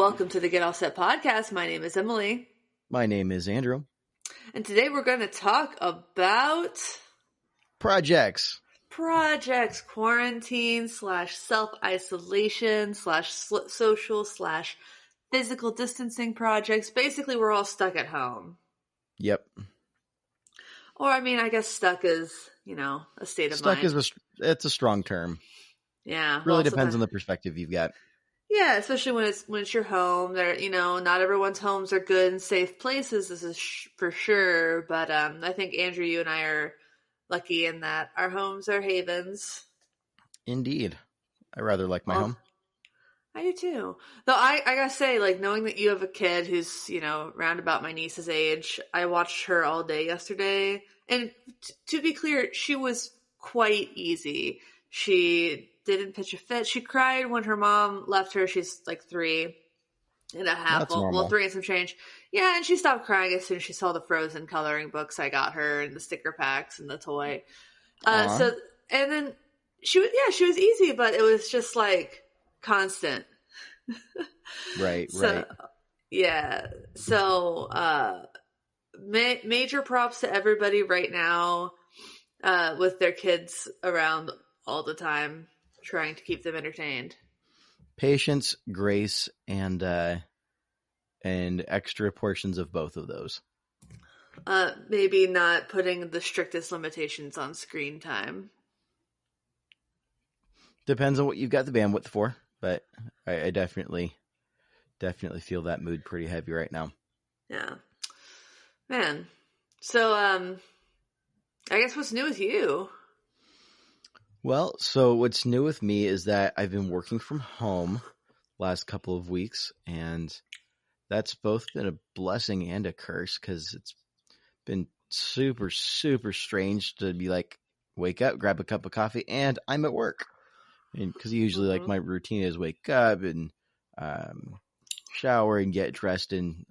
welcome to the Get All Set podcast. My name is Emily. My name is Andrew. And today we're going to talk about projects, quarantine / self-isolation / social / physical distancing projects. Basically, we're all stuck at home. Yep. Or, I mean, I guess stuck is, a state of mind. It's a strong term. Yeah. Really depends on the perspective you've got. Yeah, especially when it's your home. There, not everyone's homes are good and safe places. This is for sure. But I think Andrew, you and I are lucky in that our homes are havens. Indeed, I rather like my home. I do too. Though I gotta say, like, knowing that you have a kid who's round about my niece's age, I watched her all day yesterday, and to be clear, she was quite easy. She didn't pitch a fit. She cried when her mom left her. She's like 3.5. Well, 3 and some change. Yeah, and she stopped crying as soon as she saw the Frozen coloring books I got her and the sticker packs and the toy. And then she was easy, but it was just like constant. Right. Yeah. So major props to everybody right now with their kids around all the time, trying to keep them entertained. Patience, grace, and extra portions of both of those. Maybe not putting the strictest limitations on screen time. Depends on what you've got the bandwidth for, but I definitely feel that mood pretty heavy right now. Yeah. Man. So, I guess what's new with you? Well, so what's new with me is that I've been working from home last couple of weeks, and that's both been a blessing and a curse because it's been super, super strange to be like, wake up, grab a cup of coffee, and I'm at work. Because usually, like, my routine is wake up and shower and get dressed in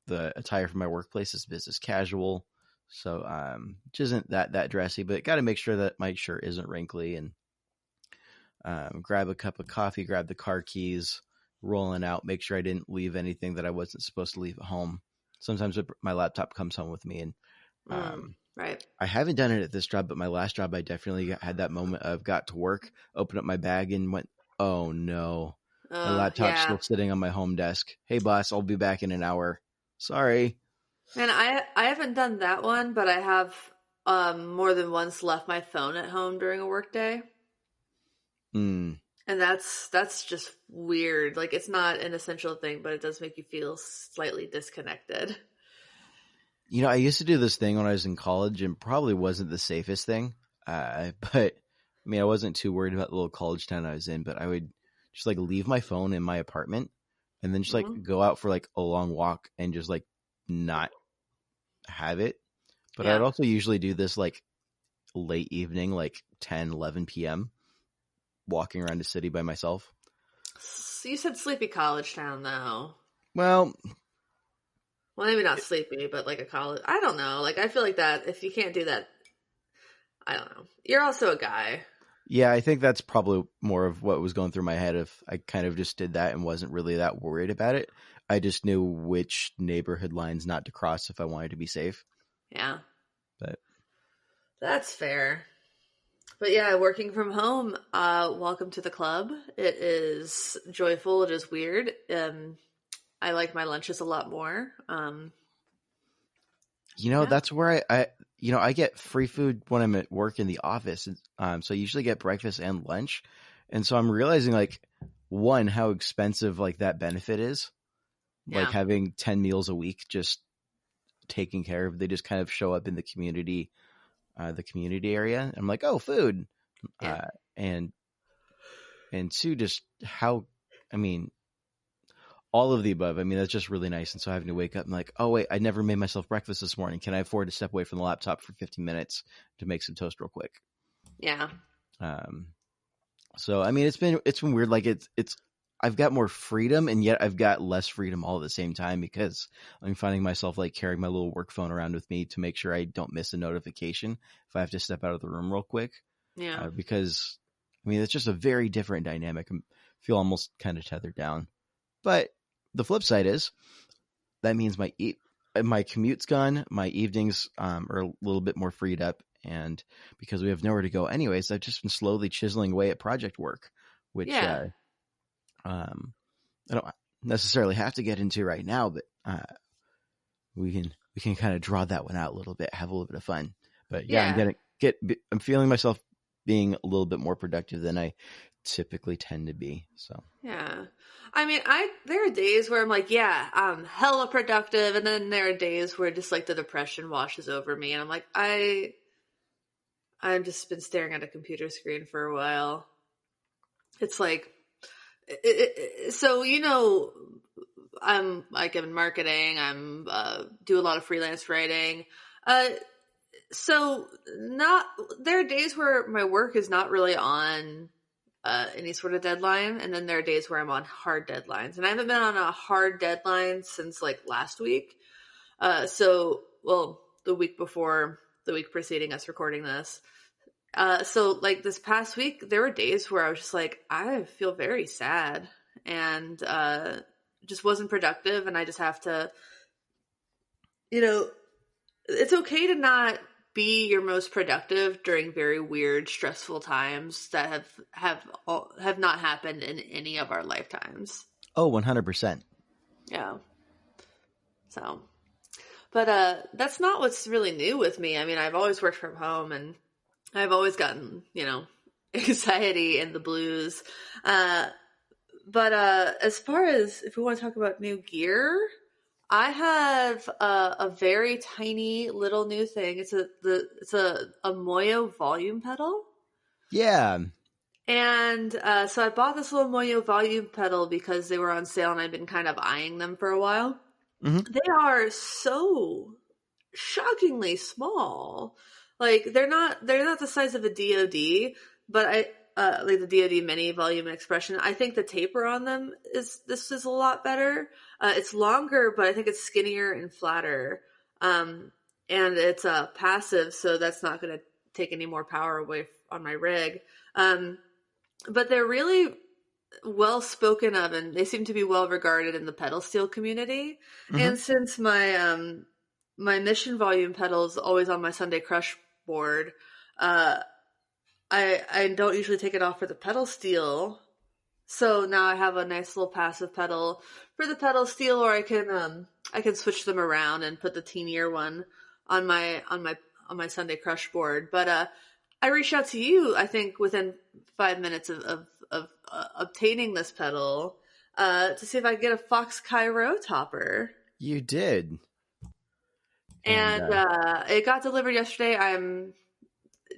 the attire for my workplace is business casual. So, which isn't that dressy, but got to make sure that my shirt isn't wrinkly and grab a cup of coffee, grab the car keys, rolling out, make sure I didn't leave anything that I wasn't supposed to leave at home. Sometimes my laptop comes home with me, and right. I haven't done it at this job, but my last job, I definitely had that moment of got to work, opened up my bag, and went, oh no, my laptop's still sitting on my home desk. Hey boss, I'll be back in an hour. Sorry. And I haven't done that one, but I have more than once left my phone at home during a work day. And that's just weird. Like, it's not an essential thing, but it does make you feel slightly disconnected. I used to do this thing when I was in college, and probably wasn't the safest thing. But I mean, I wasn't too worried about the little college town I was in, but I would just like leave my phone in my apartment and then just like go out for like a long walk and just like not have it. But I'd also usually do this like late evening, like 10, 11 p.m. walking around the city by myself. So you said sleepy college town though. Well, maybe not sleepy, but like a college. I don't know. Like, I feel like that if you can't do that, I don't know. You're also a guy. Yeah, I think that's probably more of what was going through my head. If I kind of just did that and wasn't really that worried about it. I just knew which neighborhood lines not to cross if I wanted to be safe. Yeah. But that's fair. But yeah, working from home, welcome to the club. It is joyful. It is weird. I like my lunches a lot more. That's where I get free food when I'm at work in the office. So I usually get breakfast and lunch. And so I'm realizing, like, one, how expensive like that benefit is. Like having 10 meals a week just taken care of. They just kind of show up in the community area. I'm like, oh, food. Yeah. And two, just how, I mean, all of the above. I mean, that's just really nice. And so having to wake up and like, oh wait, I never made myself breakfast this morning. Can I afford to step away from the laptop for 15 minutes to make some toast real quick? Yeah. So, I mean, it's been weird. Like I've got more freedom, and yet I've got less freedom all at the same time because I'm finding myself like carrying my little work phone around with me to make sure I don't miss a notification if I have to step out of the room real quick. Yeah. Because, I mean, it's just a very different dynamic. I feel almost kind of tethered down. But the flip side is that means my commute's gone. My evenings are a little bit more freed up. And because we have nowhere to go anyways, I've just been slowly chiseling away at project work, which Yeah. um, I don't necessarily have to get into right now, but we can kind of draw that one out a little bit, have a little bit of fun. But yeah, Yeah. I'm feeling myself being a little bit more productive than I typically tend to be. So Yeah. I mean, there are days where I'm like, yeah, I'm hella productive, and then there are days where just like the depression washes over me, and I'm like, I've just been staring at a computer screen for a while. It's like, so I'm like I'm in marketing. I'm do a lot of freelance writing. Uh, so not there are days where my work is not really on any sort of deadline, and then there are days where I'm on hard deadlines, and I haven't been on a hard deadline since like last week. Well, the week before, the week preceding us recording this. So like this past week, there were days where I was just like, I feel very sad and just wasn't productive, and I just have to, you know, it's okay to not be your most productive during very weird, stressful times that have not happened in any of our lifetimes. 100%. Yeah. So, but that's not what's really new with me. I mean, I've always worked from home, and I've always gotten, anxiety and the blues. Uh, but as far as if we want to talk about new gear, I have a very tiny little new thing. It's a Moyo volume pedal. Yeah. And so I bought this little Moyo volume pedal because they were on sale and I've been kind of eyeing them for a while. Hmm. They are so shockingly small. Like they're not the size of a DoD, but I like the DoD mini volume and expression. I think the taper on them is a lot better. It's longer, but I think it's skinnier and flatter. And it's passive, so that's not going to take any more power away on my rig. Um, but they're really well spoken of, and they seem to be well regarded in the pedal steel community. Hmm. And since my mission volume pedal is always on my Sunday Crush board, uh, I don't usually take it off for the pedal steel. So now I have a nice little passive pedal for the pedal steel, or I can switch them around and put the teenier one on my Sunday Crush board. But I reached out to you, I think, within 5 minutes of obtaining this pedal to see if I could get a Fox Cairo topper. You did. And And it got delivered yesterday. I'm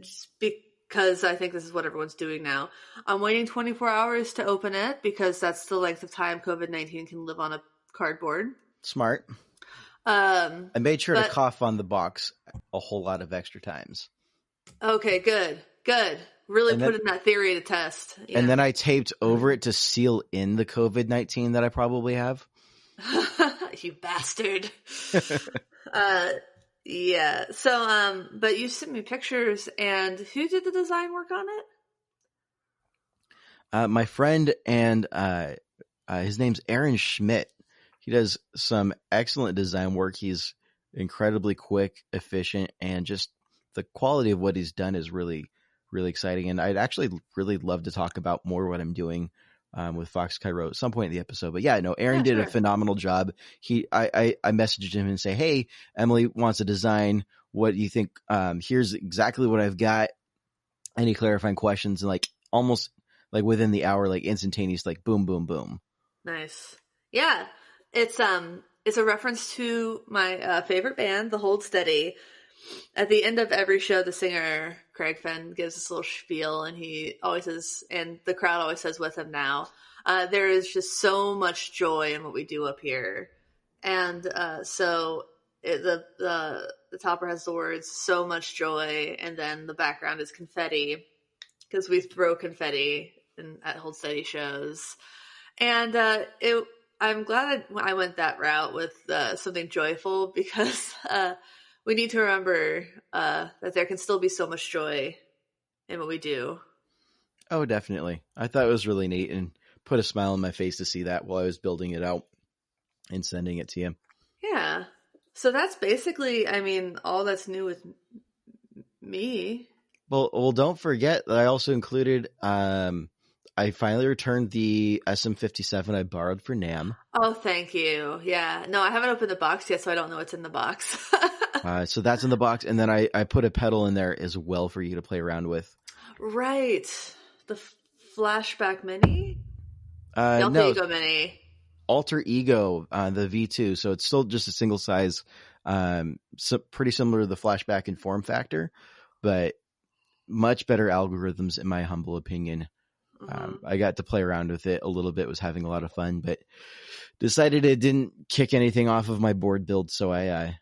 just because I think this is what everyone's doing now. I'm waiting 24 hours to open it because that's the length of time COVID-19 can live on a cardboard. smart. Um, I made sure to but cough on the box a whole lot of extra times. okay, good. Really And then putting that theory to test. and Yeah. then I taped over it to seal in the COVID-19 that I probably have. You bastard. Uh, yeah. So, but you sent me pictures, and who did the design work on it? My friend and his name's Aaron Schmidt. He does some excellent design work. He's incredibly quick, efficient, and just the quality of what he's done is really, really exciting. And I'd actually really love to talk about more what I'm doing with Fox Cairo at some point in the episode. But yeah, no, Aaron Yeah, did a sure. phenomenal job. I messaged him and say, hey, Emily wants a design. What do you think? Here's exactly what I've got. Any clarifying questions? And like almost like within the hour, like instantaneous, like boom, boom, boom. Nice. Yeah. It's a reference to my favorite band, The Hold Steady. At the end of every show, the singer Craig Finn gives this little spiel, and he always says, and the crowd always says with him now, there is just so much joy in what we do up here. And the topper has the words "so much joy," and then the background is confetti because we throw confetti at Hold Steady shows. And I'm glad I went that route with something joyful because we need to remember that there can still be so much joy in what we do. Oh, definitely. I thought it was really neat. And put a smile on my face to see that while I was building it out and sending it to you. Yeah. So that's basically, I mean, all that's new with me. Well, don't forget that I also included. I finally returned the SM57 I borrowed for Nam. Oh, thank you. Yeah. No, I haven't opened the box yet, so I don't know what's in the box. So that's in the box, and then I put a pedal in there as well for you to play around with. Right. The flashback mini? The alter No, ego mini. Alter Ego, the V2. So it's still just a single size, so pretty similar to the flashback in form factor, but much better algorithms in my humble opinion. Mm-hmm. I got to play around with it a little bit, was having a lot of fun, but decided it didn't kick anything off of my board build. So I'm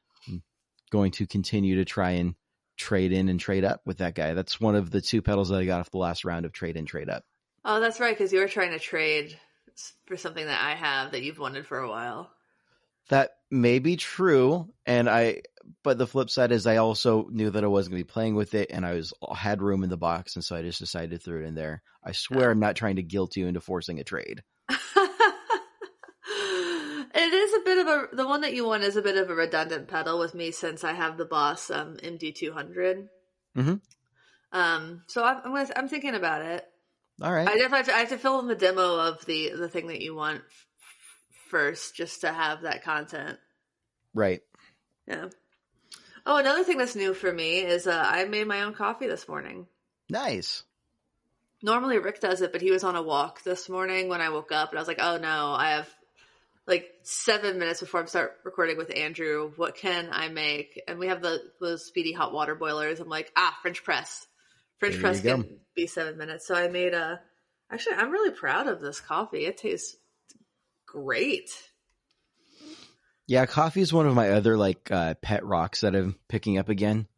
going to continue to try and trade in and trade up with that guy. That's one of the two pedals that I got off the last round of trade in, trade up. Oh, that's right, because you were trying to trade for something that I have that you've wanted for a while. That may be true, but the flip side is I also knew that I wasn't going to be playing with it, and I had room in the box, and so I just decided to throw it in there. I swear I'm not trying to guilt you into forcing a trade. It is a bit of the one that you want is a bit of a redundant pedal with me since I have the Boss MD200. So I'm thinking about it. All right. I have to fill in the demo of the thing that you want first, just to have that content. Right. Yeah. Oh, another thing that's new for me is I made my own coffee this morning. Nice. Normally Rick does it, but he was on a walk this morning when I woke up, and I was like, oh no, I have like 7 minutes before I start recording with Andrew. What can I make? And we have those speedy hot water boilers. I'm like, French press. French There press you go. can be 7 minutes. So I made actually, I'm really proud of this coffee. It tastes great. Yeah, coffee is one of my other pet rocks that I'm picking up again.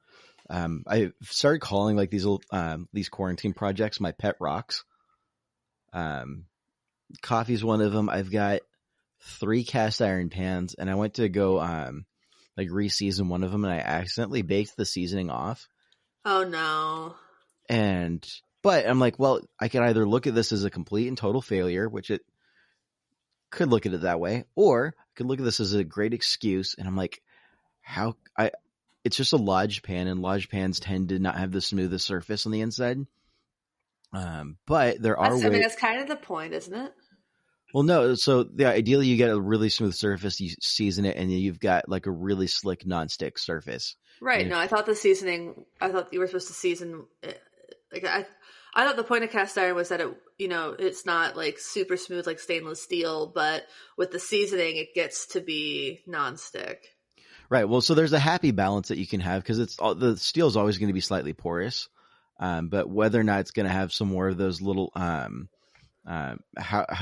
I started calling like these quarantine projects my pet rocks. Coffee's one of them. I've got 3 cast iron pans, and I went to go re-season one of them, and I accidentally baked the seasoning off. Oh no. But I'm like, well, I can either look at this as a complete and total failure, which it could look at it that way, or I could look at this as a great excuse. And I'm like, it's just a lodge pan, and lodge pans tend to not have the smoothest surface on the inside. But there are ways. I mean, that's kind of the point, isn't it? Well, no. So ideally you get a really smooth surface, you season it, and then you've got like a really slick nonstick surface. Right. No, I thought I thought you were supposed to season it. Like I thought the point of cast iron was that it's not like super smooth like stainless steel, but with the seasoning, it gets to be nonstick. Right. Well, so there's a happy balance that you can have, because the steel is always going to be slightly porous, but whether or not it's going to have some more of those little how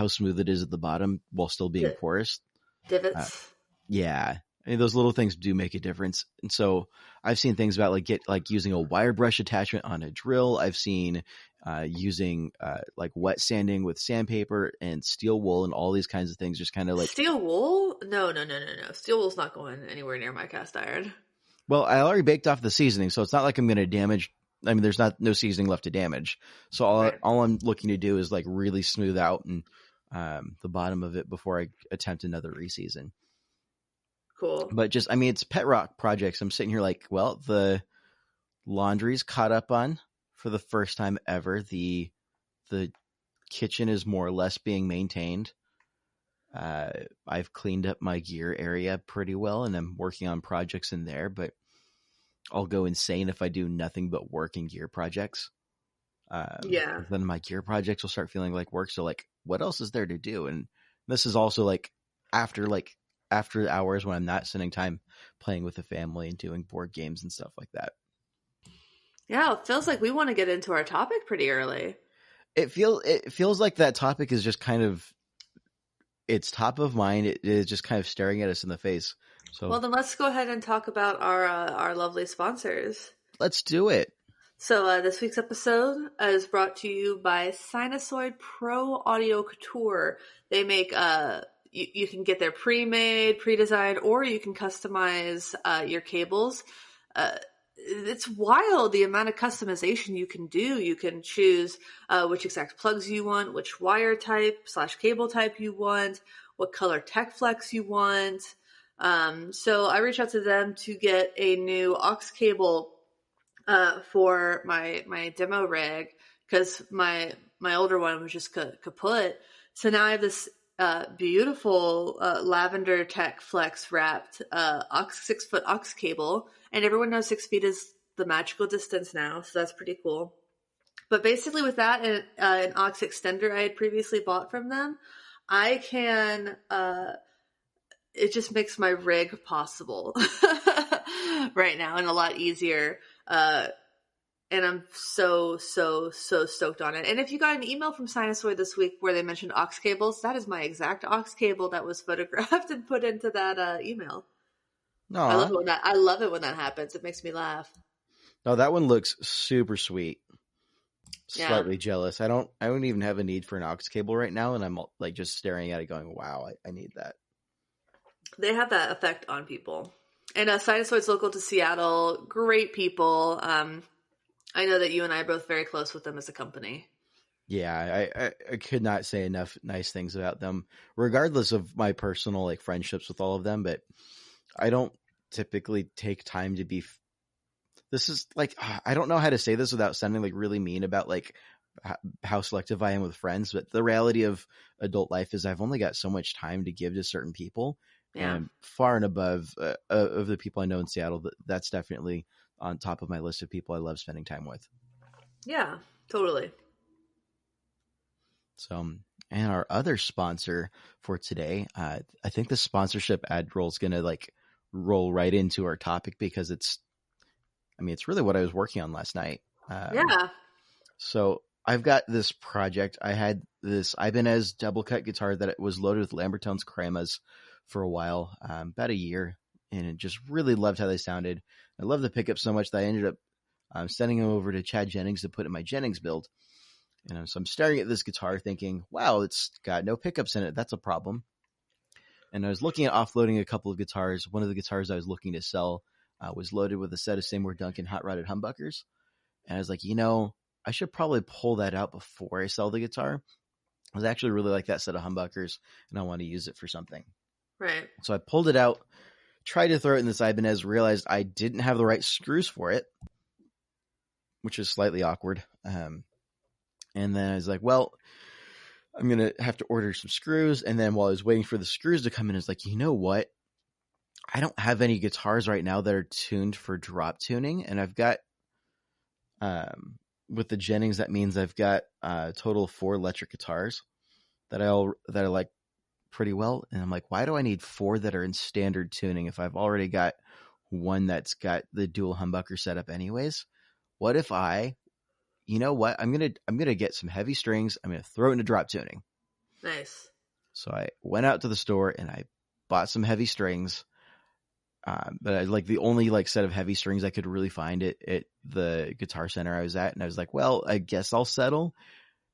smooth it is at the bottom while still being porous. Divots. Yeah. I mean, those little things do make a difference. And so I've seen things about using a wire brush attachment on a drill. I've seen using wet sanding with sandpaper and steel wool and all these kinds of things. Just kind of steel wool? No. Steel wool's not going anywhere near my cast iron. Well, I already baked off the seasoning, so it's not like I'm going to damage. I mean, there's no seasoning left to damage. So all I'm looking to do is really smooth out and the bottom of it before I attempt another reseason. Cool. But it's pet rock projects. I'm sitting here well, the laundry's caught up on for the first time ever. The kitchen is more or less being maintained. I've cleaned up my gear area pretty well, and I'm working on projects in there, but I'll go insane if I do nothing but work and gear projects. Then my gear projects will start feeling like work. So what else is there to do? And this is also after hours when I'm not spending time playing with the family and doing board games and stuff like that. Yeah, it feels like we want to get into our topic pretty early. It feels like that topic is just kind of, it's top of mind. It is just kind of staring at us in the face. So, well, then let's go ahead and talk about our lovely sponsors. Let's do it. So this week's episode is brought to you by Sinusoid Pro Audio Couture. They make you can get their pre-made, pre-designed, or you can customize your cables. it's wild the amount of customization you can do. You can choose which exact plugs you want, which wire type / cable type you want, what color tech flex you want. So I reached out to them to get a new aux cable for my demo rig because my older one was just kaput. So now I have this beautiful lavender tech flex wrapped 6 foot aux cable, and everyone knows 6 feet is the magical distance now, so that's pretty cool. But basically, with that and an aux extender I had previously bought from them, I can. It just makes my rig possible right now and a lot easier. And I'm so stoked on it. And if you got an email from Sinusoid this week where they mentioned aux cables, that is my exact aux cable that was photographed and put into that email. Aw. I love it when that happens. It makes me laugh. No, that one looks super sweet. Yeah. Slightly jealous. I don't even have a need for an aux cable right now, and I'm like just staring at it going, wow, I need that. They have that effect on people. And Sinusoid's local to Seattle. Great people. I know that you and I are both very close with them as a company. Yeah, I could not say enough nice things about them, regardless of my personal like friendships with all of them. But I don't typically take time to be. This is like I don't know how to say this without sounding like really mean about like how selective I am with friends. But the reality of adult life is I've only got so much time to give to certain people, Yeah. and far and above of the people I know in Seattle, that's definitely on top of my list of people I love spending time with. Yeah, totally. So, and our other sponsor for today, I think the sponsorship ad roll is going to like roll right into our topic because it's really what I was working on last night. Yeah. So I've got this project. I had this Ibanez double cut guitar that it was loaded with Lambertone's cremas for a while, about a year, and it just really loved how they sounded. I loved the pickup so much that I ended up sending them over to Chad Jennings to put in my Jennings build. So I'm staring at this guitar thinking, wow, it's got no pickups in it. That's a problem. And I was looking at offloading a couple of guitars. One of the guitars I was looking to sell was loaded with a set of Seymour Duncan hot rodded humbuckers. And I was like, I should probably pull that out before I sell the guitar. I was actually really like that set of humbuckers, and I want to use it for something. Right. So I pulled it out, tried to throw it in this Ibanez, realized I didn't have the right screws for it, which is slightly awkward. And then I was like, well, I'm going to have to order some screws. And then while I was waiting for the screws to come in, I was like, you know what? I don't have any guitars right now that are tuned for drop tuning. And I've got, with the Jennings, that means I've got a total of 4 electric guitars that I like pretty well. And I'm like, why do I need 4 that are in standard tuning if I've already got one that's got the dual humbucker setup anyways? What if you know what? I'm gonna get some heavy strings. I'm gonna throw it into drop tuning. Nice. So I went out to the store and I bought some heavy strings. But I like the only like set of heavy strings I could really find at the Guitar Center I was at, and I was like, well, I guess I'll settle.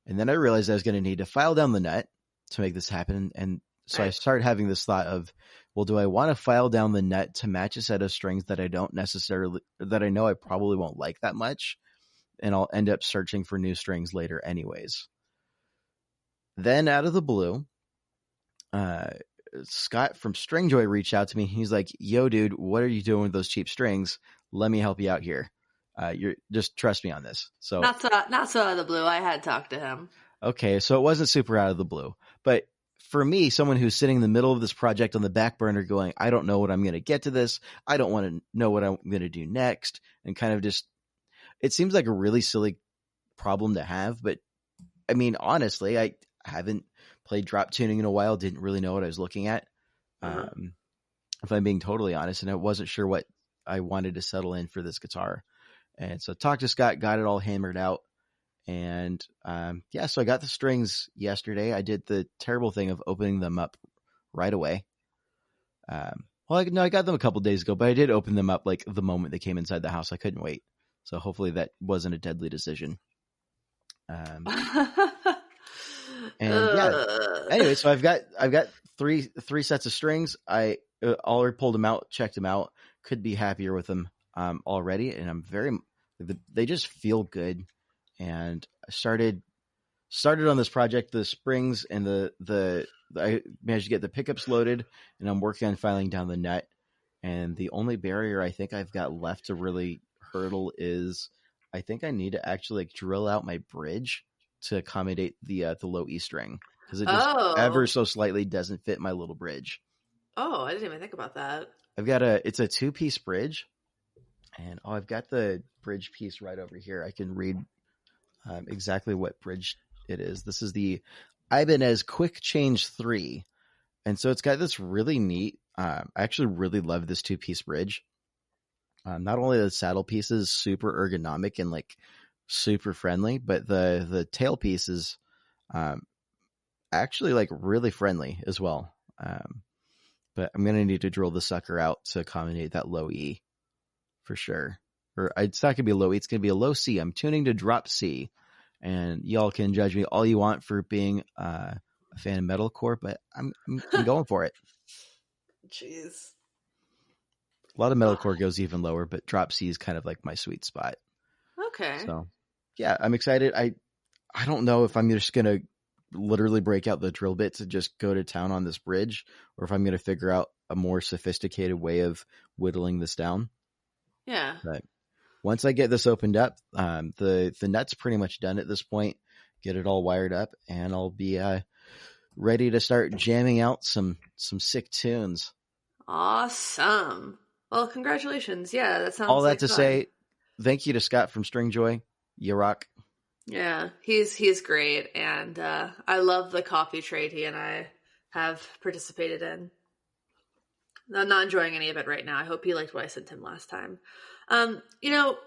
And then I realized I was going to need to file down the nut to make this happen. And so I started having this thought of, well, do I want to file down the nut to match a set of strings that I know I probably won't like that much? And I'll end up searching for new strings later anyways. Then out of the blue, Scott from Stringjoy reached out to me. He's like, yo, dude, what are you doing with those cheap strings? Let me help you out here. You're just trust me on this. So not so out of the blue. I had talked to him. Okay. So it wasn't super out of the blue, but for me, someone who's sitting in the middle of this project on the back burner going, I don't know what I'm going to get to this. I don't want to know what I'm going to do next. And kind of just, it seems like a really silly problem to have, but I mean, honestly, I haven't played drop tuning in a while. Didn't really know what I was looking at. If I'm being totally honest, and I wasn't sure what I wanted to settle in for this guitar. And so talked to Scott, got it all hammered out. And so I got the strings yesterday. I did the terrible thing of opening them up right away. I got them a couple days ago, but I did open them up like the moment they came inside the house. I couldn't wait. So hopefully that wasn't a deadly decision. Anyway, so I've got three sets of strings. I already pulled them out, checked them out. Could be happier with them. already, and I'm very. They just feel good, and I started on this project the springs and the I managed to get the pickups loaded, and I'm working on filing down the nut. And the only barrier I think I've got left to really hurdle is I think I need to actually like drill out my bridge to accommodate the low E string because it just ever Oh. so slightly doesn't fit my little bridge. Oh, I didn't even think about that. I've got it's a 2-piece bridge, and I've got the bridge piece right over here. I can read exactly what bridge it is. This is the Ibanez Quick Change 3. And so it's got this really neat, I actually really love this 2-piece bridge. Not only the saddle piece is super ergonomic and like super friendly, but the tail piece is um, actually like really friendly as well. But I'm going to need to drill the sucker out to accommodate that low E for sure. Or it's not going to be a low E, it's going to be a low C. I'm tuning to drop C. And y'all can judge me all you want for being a fan of metalcore, but I'm going for it. Jeez. A lot of Oh, metalcore goes even lower, but drop C is kind of like my sweet spot. okay. So yeah, I'm excited. I don't know if I'm just gonna literally break out the drill bits and just go to town on this bridge, or if I'm gonna figure out a more sophisticated way of whittling this down. Yeah. But once I get this opened up, the nut's pretty much done at this point. Get it all wired up, and I'll be ready to start jamming out some sick tunes. Awesome. Well, congratulations. Yeah, that All sounds that like to fun. say, thank you to Scott from Stringjoy. You rock. Yeah, he's great, and I love the coffee trade he and I have participated in. I'm not enjoying any of it right now. I hope he liked what I sent him last time. You know,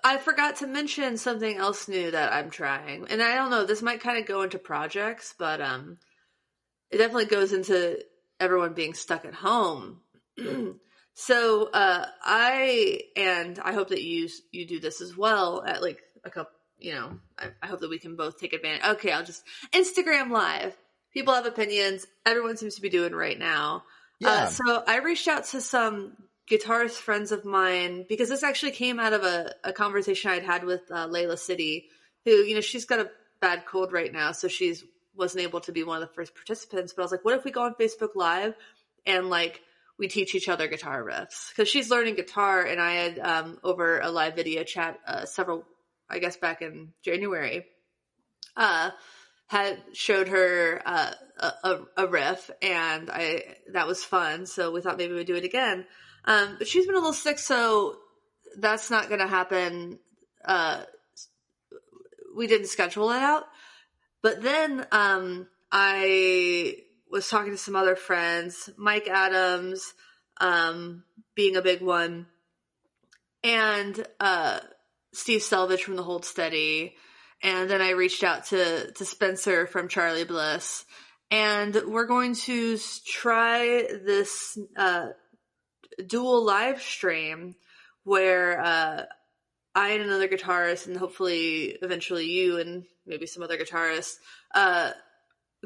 I forgot to mention something else new that I'm trying, and I don't know. This might kind of go into projects, but it definitely goes into everyone being stuck at home. So I hope that you do this as well at like a couple. I hope that we can both take advantage. Okay, I'll just Instagram Live. People have opinions. Everyone seems to be doing right now. Yeah, So I reached out to some guitarist friends of mine because this actually came out of a conversation I'd had with Layla City, who she's got a bad cold right now, so she's wasn't able to be one of the first participants. But I was like, what if we go on Facebook Live and like we teach each other guitar riffs? Because she's learning guitar, and I had over a live video chat several, I guess back in January, had showed her a riff, and that was fun. So we thought maybe we'd do it again. But she's been a little sick, so that's not going to happen. We didn't schedule it out. But then I was talking to some other friends, Mike Adams being a big one, and Steve Selvage from the Hold Steady. And then I reached out to Spencer from Charlie Bliss. And we're going to try this dual live stream where I and another guitarist, and hopefully eventually you and maybe some other guitarists,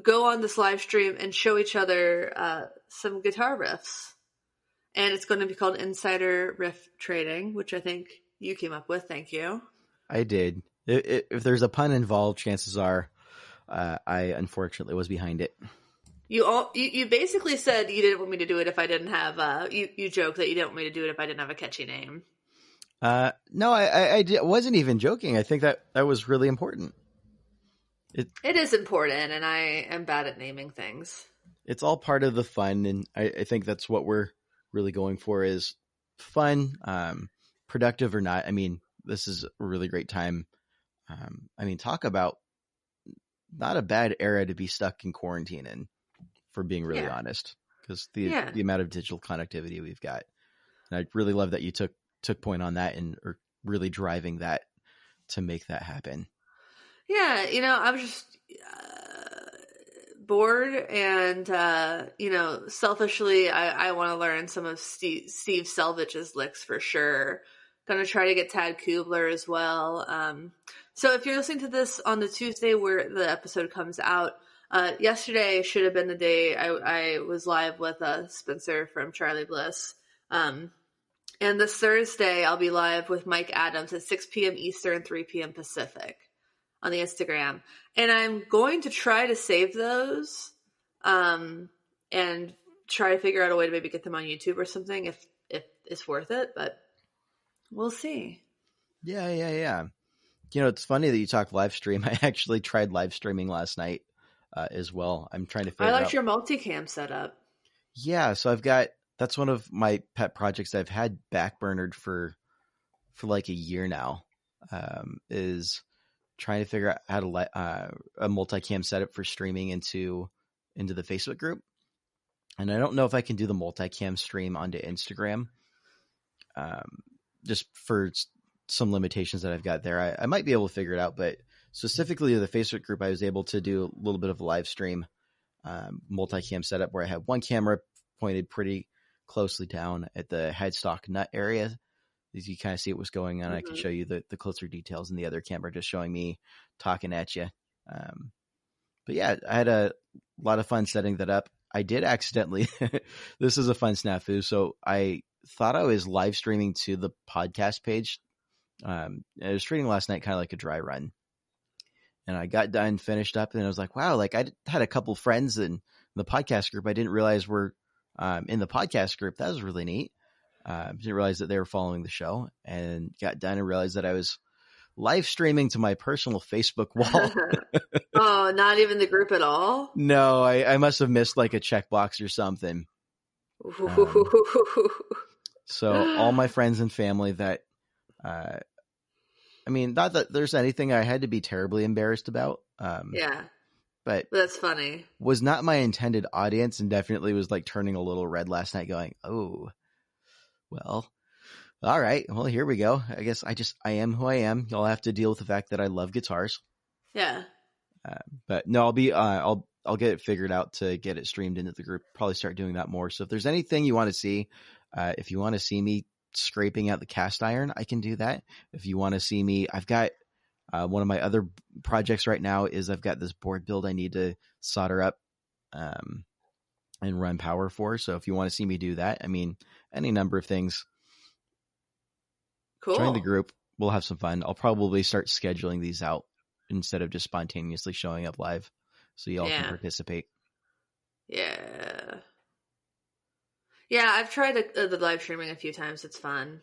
go on this live stream and show each other some guitar riffs. And it's going to be called Insider Riff Trading, which I think you came up with. Thank you. I did. If there's a pun involved, chances are I unfortunately was behind it. You basically said you didn't want me to do it if I didn't have you joked that you didn't want me to do it if I didn't have a catchy name. No, wasn't even joking. I think that was really important. It is important, and I am bad at naming things. It's all part of the fun, and I think that's what we're really going for is fun, productive or not. I mean, this is a really great time. I mean, talk about not a bad era to be stuck in quarantine in, for being really Yeah. honest, because Yeah. the amount of digital connectivity we've got. And I really love that you took point on that and are really driving that to make that happen. Yeah, I was just bored, and selfishly, I want to learn some of Steve Selvage's licks for sure. Gonna try to get Tad Kubler as well. So if you're listening to this on the Tuesday where the episode comes out, yesterday should have been the day I was live with Spencer from Charlie Bliss. And this Thursday, I'll be live with Mike Adams at 6 p.m. Eastern, 3 p.m. Pacific on the Instagram. And I'm going to try to save those and try to figure out a way to maybe get them on YouTube or something if it's worth it. But we'll see. Yeah. It's funny that you talk live stream. I actually tried live streaming last night as well. I'm trying to I figure liked out. your multicam setup. Yeah, so that's one of my pet projects I've had backburnered for like a year now. Is trying to figure out how to let a multicam setup for streaming into the Facebook group. And I don't know if I can do the multicam stream onto Instagram. Just for some limitations that I've got there. I might be able to figure it out, but specifically the Facebook group, I was able to do a little bit of a live stream multicam setup where I have one camera pointed pretty closely down at the headstock nut area. As you kind of see what was going on, I can show you the closer details, and the other camera just showing me talking at you. But yeah, I had a lot of fun setting that up. I did accidentally, this is a fun snafu. So I thought I was live streaming to the podcast page. I was streaming last night, kind of like a dry run. And I got done, finished up, and I was like, wow, like I had a couple friends in the podcast group I didn't realize were in the podcast group. That was really neat. Didn't realize that they were following the show, and got done and realized that I was live streaming to my personal Facebook wall. Oh, not even the group at all? No, I must have missed like a checkbox or something. So all my friends and family that, I mean, not that there's anything I had to be terribly embarrassed about. Yeah, but that's funny. Was not my intended audience, and definitely was like turning a little red last night going, oh, well, all right. Well, here we go. I guess I am who I am. You'll have to deal with the fact that I love guitars. Yeah. But no, I'll get it figured out to get it streamed into the group. Probably start doing that more. So if there's anything you want to see, if you want to see me scraping out the cast iron, I can do that. If you want to see me, I've got one of my other projects right now is I've got this board build I need to solder up and run power for. So if you want to see me do that, I mean, any number of things. Cool. Join the group. We'll have some fun. I'll probably start scheduling these out instead of just spontaneously showing up live, so y'all can participate. Yeah. I've tried the live streaming a few times. It's fun.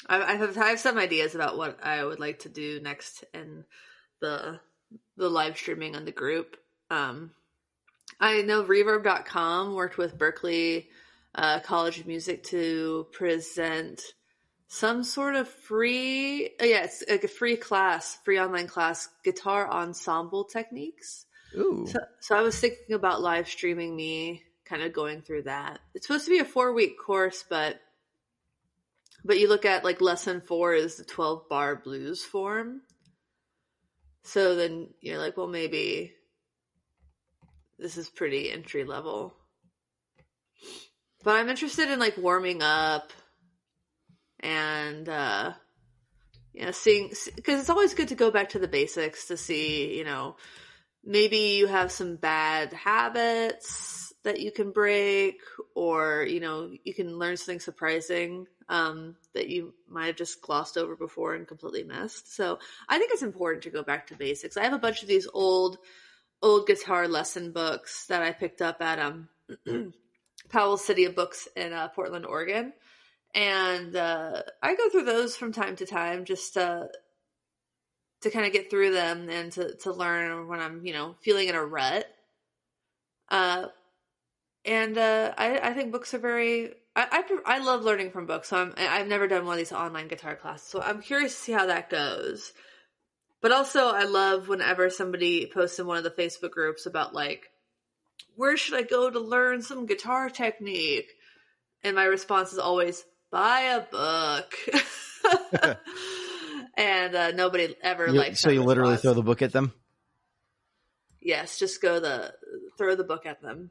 I have some ideas about what I would like to do next in the live streaming on the group. I know Reverb.com worked with Berklee College of Music to present some sort of free, it's like a free online class, guitar ensemble techniques. Ooh. So I was thinking about live streaming me kind of going through that. It's supposed to be a 4-week course, but you look at like lesson 4 is the 12-bar blues form. So then you're like, well, maybe this is pretty entry level. But I'm interested in like warming up and seeing, because it's always good to go back to the basics to see, maybe you have some bad habits that you can break, or you can learn something surprising that you might have just glossed over before and completely missed. So I think it's important to go back to basics. I have a bunch of these old guitar lesson books that I picked up at Powell City of Books in Portland, Oregon. And I go through those from time to time just to kind of get through them and to learn when I'm, feeling in a rut. I think books are very, I love learning from books. So I've never done one of these online guitar classes. So I'm curious to see how that goes. But also I love whenever somebody posts in one of the Facebook groups about like, where should I go to learn some guitar technique? And my response is always, buy a book. And nobody ever likes So that you literally response. throw the book at them? Yes, just throw the book at them.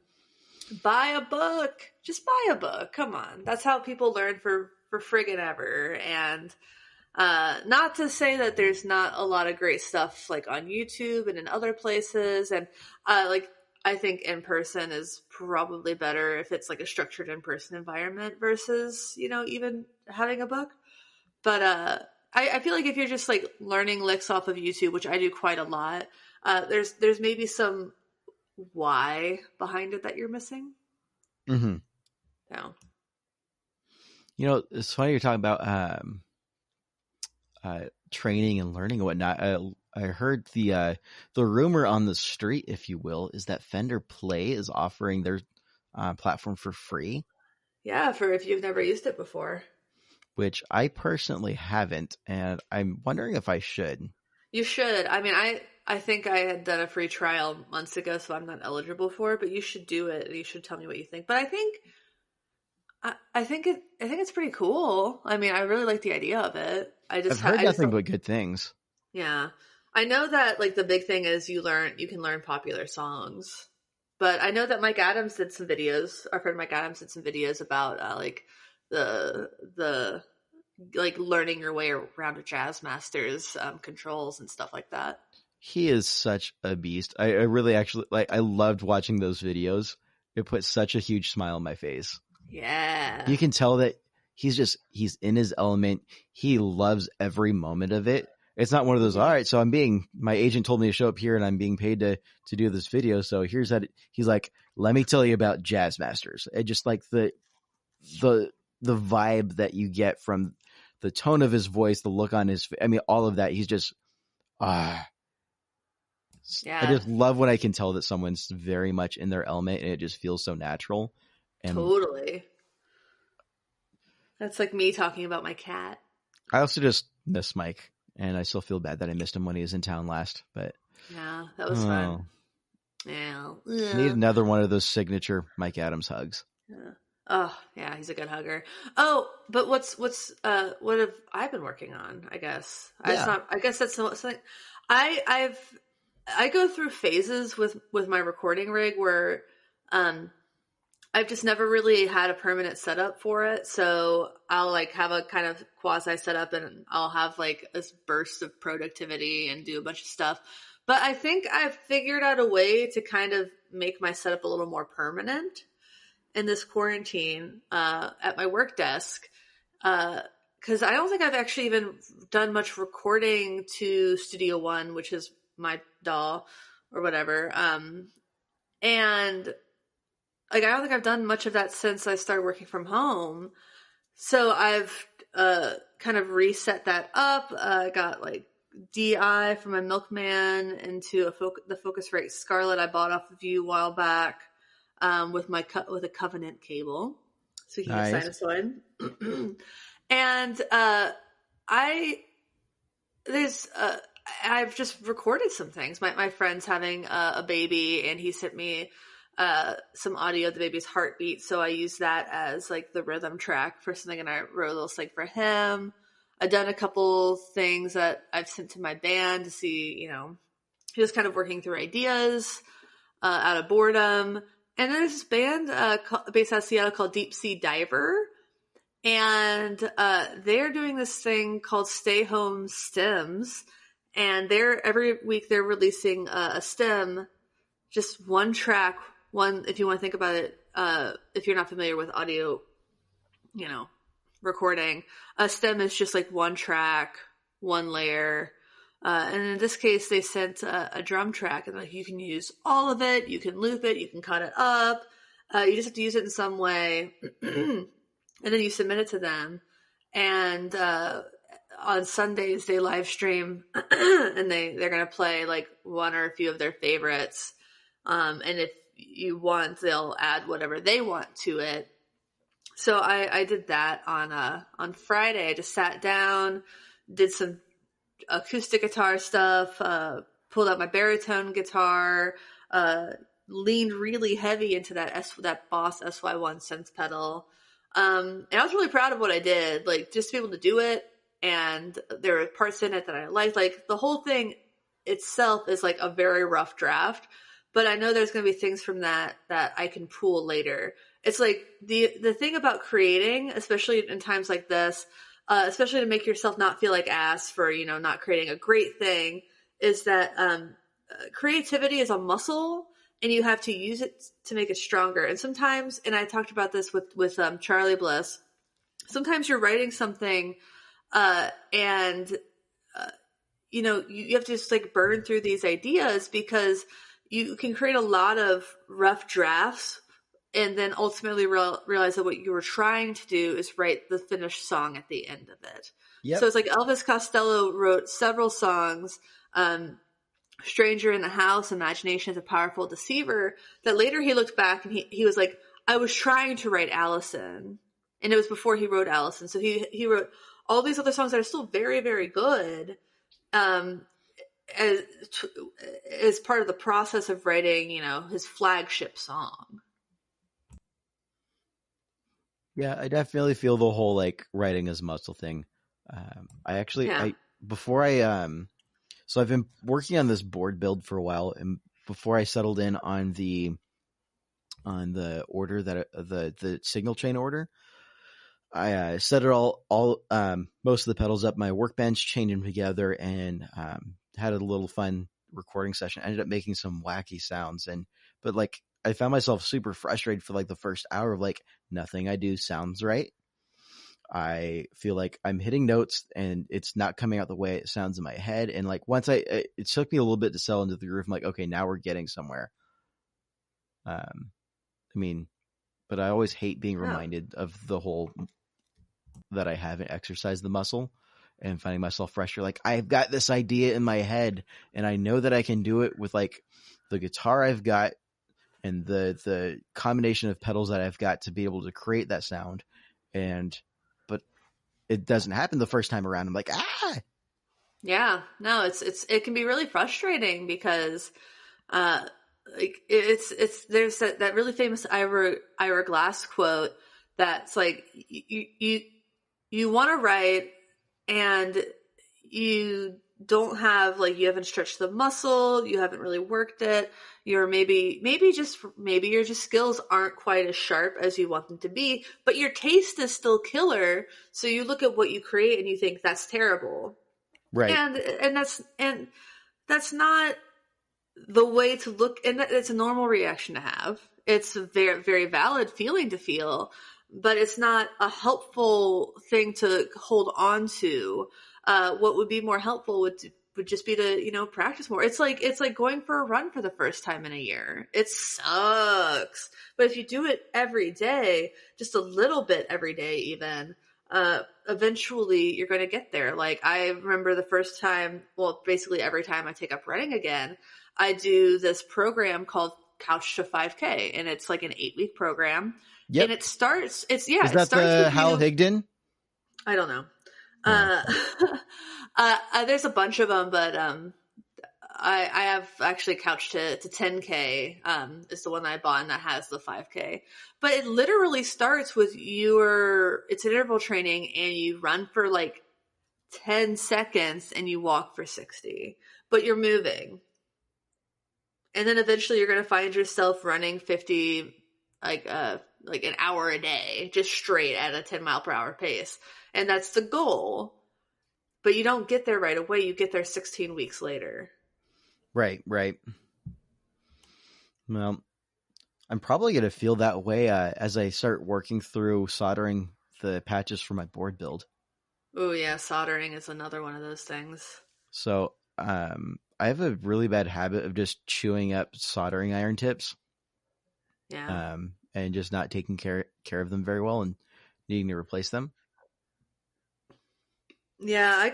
Buy a book. Just buy a book. Come on. That's how people learn for friggin' ever. And not to say that there's not a lot of great stuff like on YouTube and in other places. And like I think in person is probably better if it's like a structured in person environment versus, even having a book. But I feel like if you're just like learning licks off of YouTube, which I do quite a lot, there's maybe some why behind it that you're missing. Mm-hmm. Yeah. It's funny you're talking about training and learning and whatnot. I heard the rumor on the street, if you will, is that Fender Play is offering their platform for free, Yeah, for if you've never used it before. which I personally haven't, and I'm wondering if I should. You should. I mean, I think I had done a free trial months ago, so I'm not eligible for it, but you should do it. You should tell me what you think. But I think it's pretty cool. I mean, I really like the idea of it. I've heard I just nothing don't. but good things. Yeah, I know that like the big thing is you can learn popular songs. But I know that Mike Adams did some videos. Our friend Mike Adams did some videos about like the like learning your way around a jazz master's controls and stuff like that. He is such a beast. I really actually like. I loved watching those videos. It put such a huge smile on my face. Yeah. You can tell that he's in his element. He loves every moment of it. It's not one of those, all right, so my agent told me to show up here and I'm being paid to do this video. So here's that. He's like, let me tell you about Jazz Masters. It just like the vibe that you get from the tone of his voice, the look on his face. I mean, all of that. He's just, I Yeah. just love when I can tell that someone's very much in their element and it just feels so natural. And Totally. That's like me talking about my cat. I also just miss Mike, and I still feel bad that I missed him when he was in town last. But Yeah, that was fun. Yeah. Need another one of those signature Mike Adams hugs. Yeah. Oh, yeah, he's a good hugger. Oh, but what have I been working on, I guess? Yeah. I guess that's something I go through phases with my recording rig where I've just never really had a permanent setup for it. So I'll like have a kind of quasi setup and I'll have like this burst of productivity and do a bunch of stuff. But I think I've figured out a way to kind of make my setup a little more permanent in this quarantine at my work desk. Because I don't think I've actually even done much recording to Studio One, which is my DAW or whatever. And like, I don't think I've done much of that since I started working from home. So I've kind of reset that up. I got like DI from my Milkman into the Focusrite Scarlett I bought off of you a while back with a Covenant cable. Speaking of sinusoid. And I've just recorded some things. My friend's having a baby, and he sent me some audio of the baby's heartbeat, so I used that as like the rhythm track for something, and I wrote a little thing for him. I've done a couple things that I've sent to my band to see, just kind of working through ideas out of boredom. And then there's this band based out of Seattle called Deep Sea Diver. And they're doing this thing called Stay Home Stems. And every week they're releasing a stem, just one track, if you want to think about it, if you're not familiar with audio, recording, a stem is just like one track, one layer. And in this case, they sent a drum track, and like you can use all of it, you can loop it, you can cut it up. You just have to use it in some way, and then you submit it to them. And on Sundays, they live stream, and they're gonna play like one or a few of their favorites. And if you want, they'll add whatever they want to it. So I did that on Friday. I just sat down, did some acoustic guitar stuff, pulled out my baritone guitar, leaned really heavy into that Boss SY1 synth pedal. And I was really proud of what I did, like just to be able to do it. And there were parts in it that I liked. Like the whole thing itself is like a very rough draft, but I know there's going to be things from that I can pull later. It's like the thing about creating, especially in times like this, especially to make yourself not feel like ass for, not creating a great thing, is that creativity is a muscle and you have to use it to make it stronger. And sometimes, and I talked about this with Charlie Bliss, sometimes you're writing something and you have to just like burn through these ideas, because you can create a lot of rough drafts and then ultimately realize that what you were trying to do is write the finished song at the end of it. So Yep. it's like Elvis Costello wrote several songs, Stranger in the House, Imagination is a Powerful Deceiver, that later he looked back and he was like, I was trying to write Allison. And it was before he wrote Allison. So he wrote all these other songs that are still very, very good, um, as, as part of the process of writing, his flagship song. Yeah, I definitely feel the whole like writing as muscle thing. I actually, Yeah. I before I so I've been working on this board build for a while, and before I settled in on the order that the signal chain order, I set it all most of the pedals up my workbench, chained them together, and had a little fun recording session. I ended up making some wacky sounds, but like I found myself super frustrated for like the first hour of like nothing I do sounds right. I feel like I'm hitting notes and it's not coming out the way it sounds in my head. And like once it took me a little bit to settle into the groove. I'm like, okay, now we're getting somewhere. I mean, but I always hate being Oh. reminded of the whole that I haven't exercised the muscle and finding myself frustrated. Like I've got this idea in my head and I know that I can do it with like the guitar I've got and the combination of pedals that I've got to be able to create that sound. But it doesn't happen the first time around. I'm like, Yeah, no, it can be really frustrating because, uh, like there's that really famous Ira Glass quote that's like you want to write and you don't have, like, you haven't stretched the muscle, you haven't really worked it, you're maybe your just skills aren't quite as sharp as you want them to be, but your taste is still killer, so you look at what you create and you think that's terrible. right, And that's not the way to look, and it's a normal reaction to have. It's a very, very valid feeling to feel, but it's not a helpful thing to hold on to. What would be more helpful would just be to, practice more. It's like going for a run for the first time in a year. It sucks, but if you do it every day, just a little bit every day, even, eventually you're going to get there. Like, I remember the first time, well, basically every time I take up running again, I do this program called Couch to 5K, and it's like an 8-week program. And yep. Is it that starts the with Hal you. Higdon? I don't know. Oh, Uh, there's a bunch of them, but I have actually Couch to 10K, is the one that I bought, and that has the 5K. But it literally starts with it's an interval training, and you run for like 10 seconds and you walk for 60, but you're moving. And then eventually you're going to find yourself running 50, like an hour a day, just straight at a 10-mile-per-hour pace. And that's the goal. But you don't get there right away. You get there 16 weeks later. right, right. Well, I'm probably going to feel that way as I start working through soldering the patches for my board build. Oh yeah, soldering is another one of those things. So I have a really bad habit of just chewing up soldering iron tips Yeah. and just not taking care of them very well and needing to replace them. Yeah, I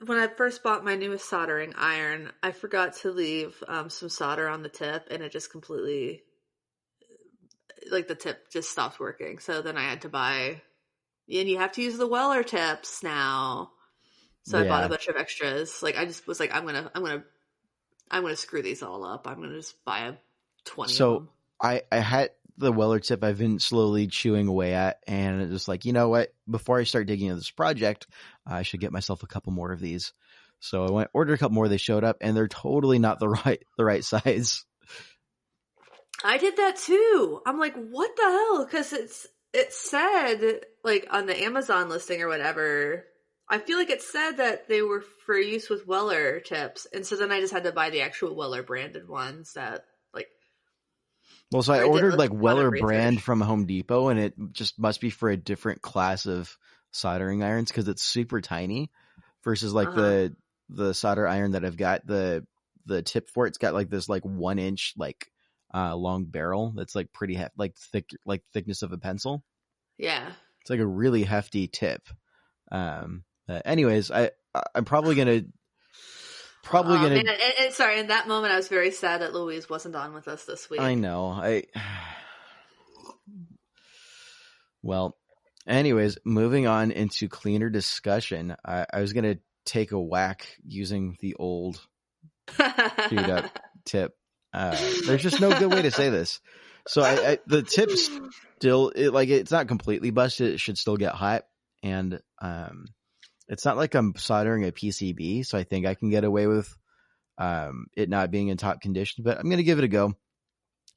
when I first bought my newest soldering iron, I forgot to leave some solder on the tip, and it just completely, like, the tip just stopped working. So then I had to buy, and you have to use the Weller tips now. So I bought a Yeah. bunch of extras. Like, I just was like, I'm gonna screw these all up. I'm gonna just buy 20 of So them. I had the Weller tip I've been slowly chewing away at, and it's just like, you know what? Before I start digging into this project, I should get myself a couple more of these. So I went ordered a couple more. They showed up, and they're totally not the right size. I did that too. I'm like, what the hell? Because it said, like, on the Amazon listing or whatever, I feel like it said that they were for use with Weller tips, and so then I just had to buy the actual Weller branded ones that like. Well, so I Or I did ordered a like lot of Weller brand research. from Home Depot, and it just must be for a different class of soldering irons because it's super tiny versus like Uh huh. the solder iron that I've got the tip for it's got like this like 1 inch like long barrel that's like pretty like thick like thickness of a pencil. Yeah. It's like a really hefty tip. Anyways, I'm probably gonna probably Oh gonna man, and sorry. In that moment, I was very sad that Louise wasn't on with us this I week. know I well. Anyways, moving on into cleaner discussion, I was gonna take a whack using the old chewed up tip. There's just no good way to say this. So the tip's still it's not completely busted. It should still get hot, and it's not like I'm soldering a PCB, so I think I can get away with it not being in top condition. But I'm gonna give it a go.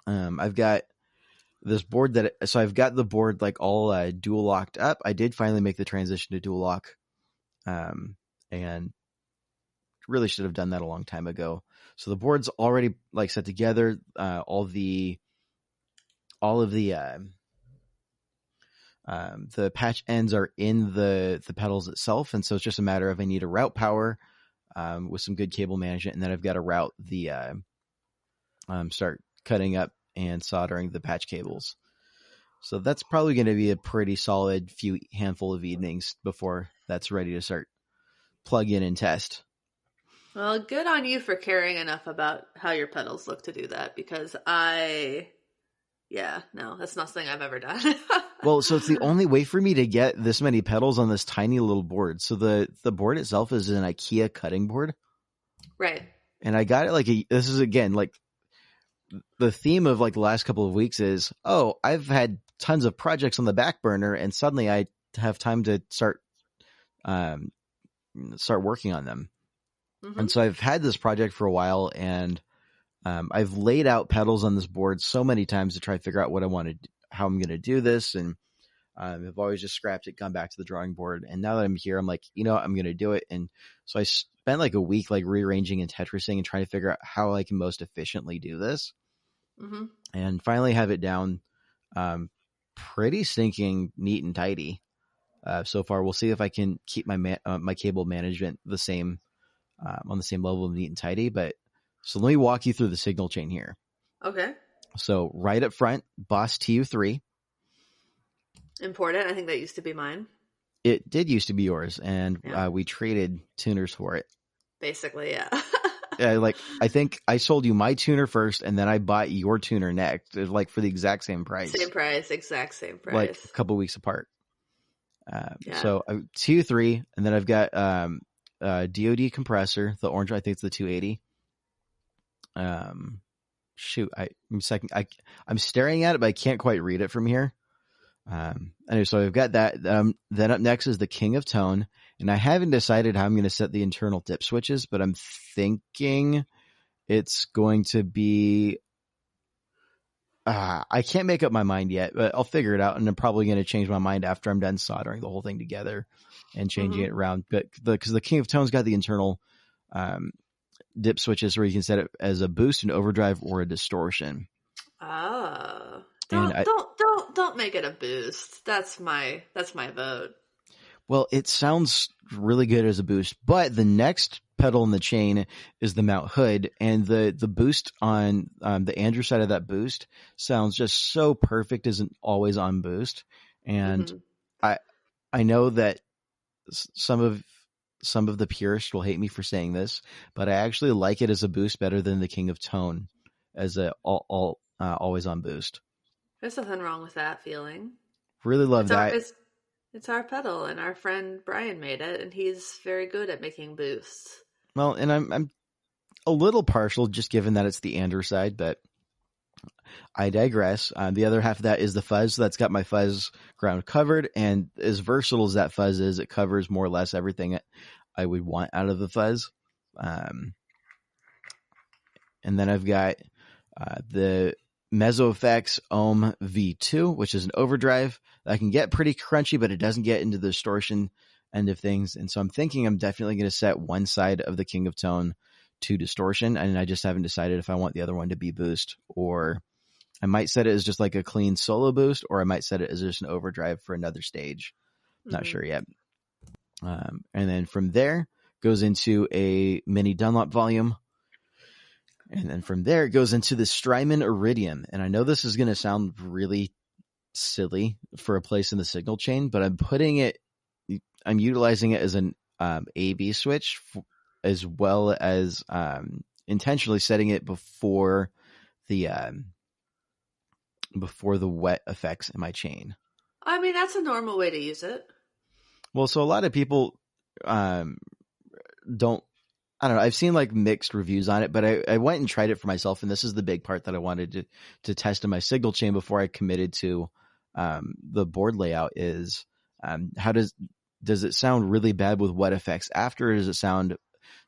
I've got this board so I've got the board like all dual locked up. I did finally make the transition to dual lock, and really should have done that a long time ago. So the board's already like set together. All of the patch ends are in the pedals itself, and so it's just a matter of I need a route power with some good cable management, and then I've got to route the start cutting up and soldering the patch cables. So that's probably going to be a pretty solid few handful of evenings before that's ready to start plug in and test. Well, good on you for caring enough about how your pedals look to do that because yeah, no, that's not something I've ever done. Well, so it's the only way for me to get this many pedals on this tiny little board. So the board itself is an IKEA cutting board. Right. And I got it this is again, like the theme of like the last couple of weeks is, oh, I've had tons of projects on the back burner and suddenly I have time to start working on them. Mm-hmm. And so I've had this project for a while and I've laid out pedals on this board so many times to try to figure out what I wanted, how I'm going to do this. And I've always just scrapped it, gone back to the drawing board. And now that I'm here, I'm like, I'm going to do it. And so I spent like a week, like rearranging and Tetrising and trying to figure out how I can most efficiently do this. Mm-hmm. And finally have it down pretty stinking neat and tidy. So far, we'll see if I can keep my cable management the same on the same level of neat and tidy. But so let me walk you through the signal chain here. Okay. So right up front, Boss TU3. Important. I think that used to be mine. It did used to be yours, and Yeah. we traded tuners for it. Basically, yeah. I think I sold you my tuner first, and then I bought your tuner next, like for the exact same price. Same price, exact same price. Like a couple weeks apart. Yeah. So TU3, and then I've got DoD compressor, the orange. I think it's the 280. I'm staring at it, but I can't quite read it from here. Anyway, so I've got that. Then up next is the King of Tone, and I haven't decided how I'm going to set the internal dip switches, but I'm thinking it's going to be. I can't make up my mind yet, but I'll figure it out, and I'm probably going to change my mind after I'm done soldering the whole thing together and changing it around. But because the King of Tone's got the internal dip switches where you can set it as a boost, an overdrive, or a distortion. Oh, don't make it a boost. That's my vote. Well, it sounds really good as a boost, but the next pedal in the chain is the Mount Hood, and the boost on the Andrew side of that boost sounds just so perfect as an always on boost. And I know that some of the purists will hate me for saying this, but I actually like it as a boost better than the King of Tone as a always on boost. There's nothing wrong with that feeling. Really love that. It's our pedal, and our friend Brian made it, and he's very good at making boosts. Well, and I'm a little partial just given that it's the Andrew side, but I digress. The other half of that is the fuzz. So that's got my fuzz ground covered, and as versatile as that fuzz is, it covers more or less everything I would want out of the fuzz. And then I've got the Mezzo Effects Ohm V2, which is an overdrive that can get pretty crunchy, but it doesn't get into the distortion end of things. And so I'm thinking I'm definitely going to set one side of the King of Tone to distortion, and I just haven't decided if I want the other one to be boost, or I might set it as just like a clean solo boost, or I might set it as just an overdrive for another stage. Not Mm-hmm. sure yet. And then from there goes into a mini Dunlop volume. And then from there it goes into the Strymon Iridium. And I know this is going to sound really silly for a place in the signal chain, but I'm utilizing it as an A/B switch, as well as intentionally setting it before the wet effects in my chain. I mean, that's a normal way to use it. Well, so a lot of people don't. I don't know. I've seen like mixed reviews on it, but I went and tried it for myself, and this is the big part that I wanted to test in my signal chain before I committed to the board layout. Is how does it sound really bad with wet effects after, or does it sound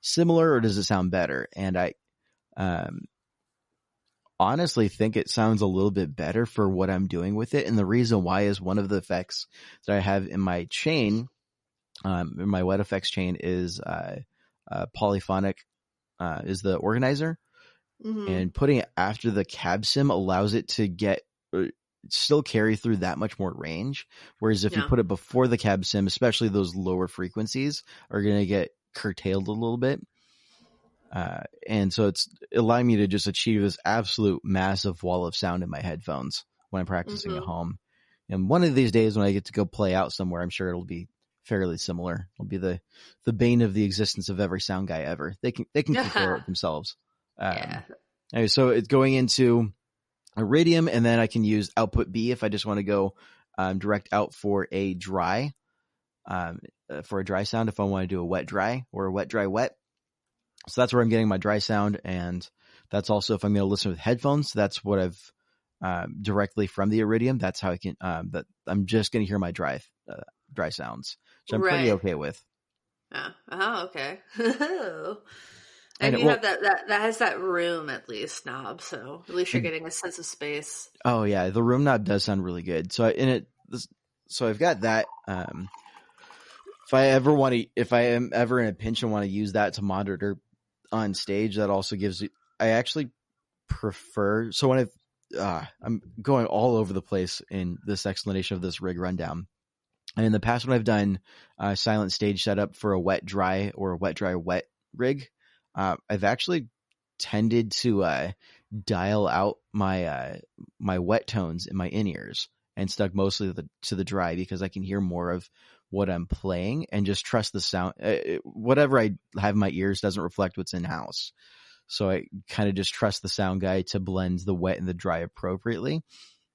similar, or does it sound better? And I honestly think it sounds a little bit better for what I'm doing with it. And the reason why is one of the effects that I have in my chain, in my wet effects chain, is polyphonic, is the organizer. Mm-hmm. And putting it after the cab sim allows it to get still carry through that much more range. Whereas if you Yeah. put it before the cab sim, especially those lower frequencies are going to get curtailed a little bit. And so it's allowing me to just achieve this absolute massive wall of sound in my headphones when I'm practicing at Mm-hmm. home. And one of these days when I get to go play out somewhere, I'm sure it'll be fairly similar. It'll be the bane of the existence of every sound guy ever. They can control it themselves. Yeah. Anyway, so it's going into Iridium, and then I can use output B if I just want to go direct out for a dry sound. If I want to do a wet dry or a wet dry wet. So that's where I'm getting my dry sound, and that's also if I'm going to listen with headphones. That's what I've directly from the Iridium. That's how I can. That I'm just going to hear my dry sounds, which I'm pretty Right. okay with. Yeah. Oh, okay. And And you have well, that has that room at least knob, so at least you're it, getting a sense of space. oh yeah, the room knob does sound really good. So so I've got that. If I am ever in a pinch and want to use that to monitor on stage, that also gives you. I actually prefer. So when I'm going all over the place in this explanation of this rig rundown. And in the past, when I've done silent stage setup for a wet dry or a wet dry wet rig, I've actually tended to dial out my wet tones in my in ears and stuck mostly to the dry because I can hear more of what I'm playing and just trust the sound. Whatever I have in my ears doesn't reflect what's in house. So I kind of just trust the sound guy to blend the wet and the dry appropriately.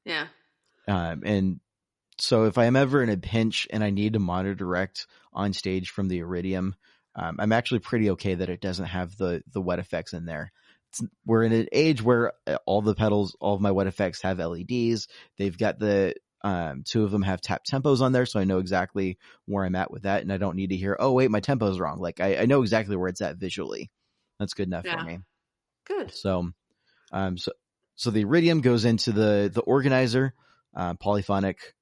Yeah. And so if I am ever in a pinch and I need to monitor direct on stage from the Iridium, I'm actually pretty okay that it doesn't have the wet effects in there. We're in an age where all the pedals, all of my wet effects have LEDs. They've got the two of them have tap tempos on there, so I know exactly where I'm at with that, and I don't need to hear, oh wait, my tempo's wrong. Like I know exactly where it's at visually. That's good enough for Yeah. me. Good. So, so the Iridium goes into the organizer, polyphonic,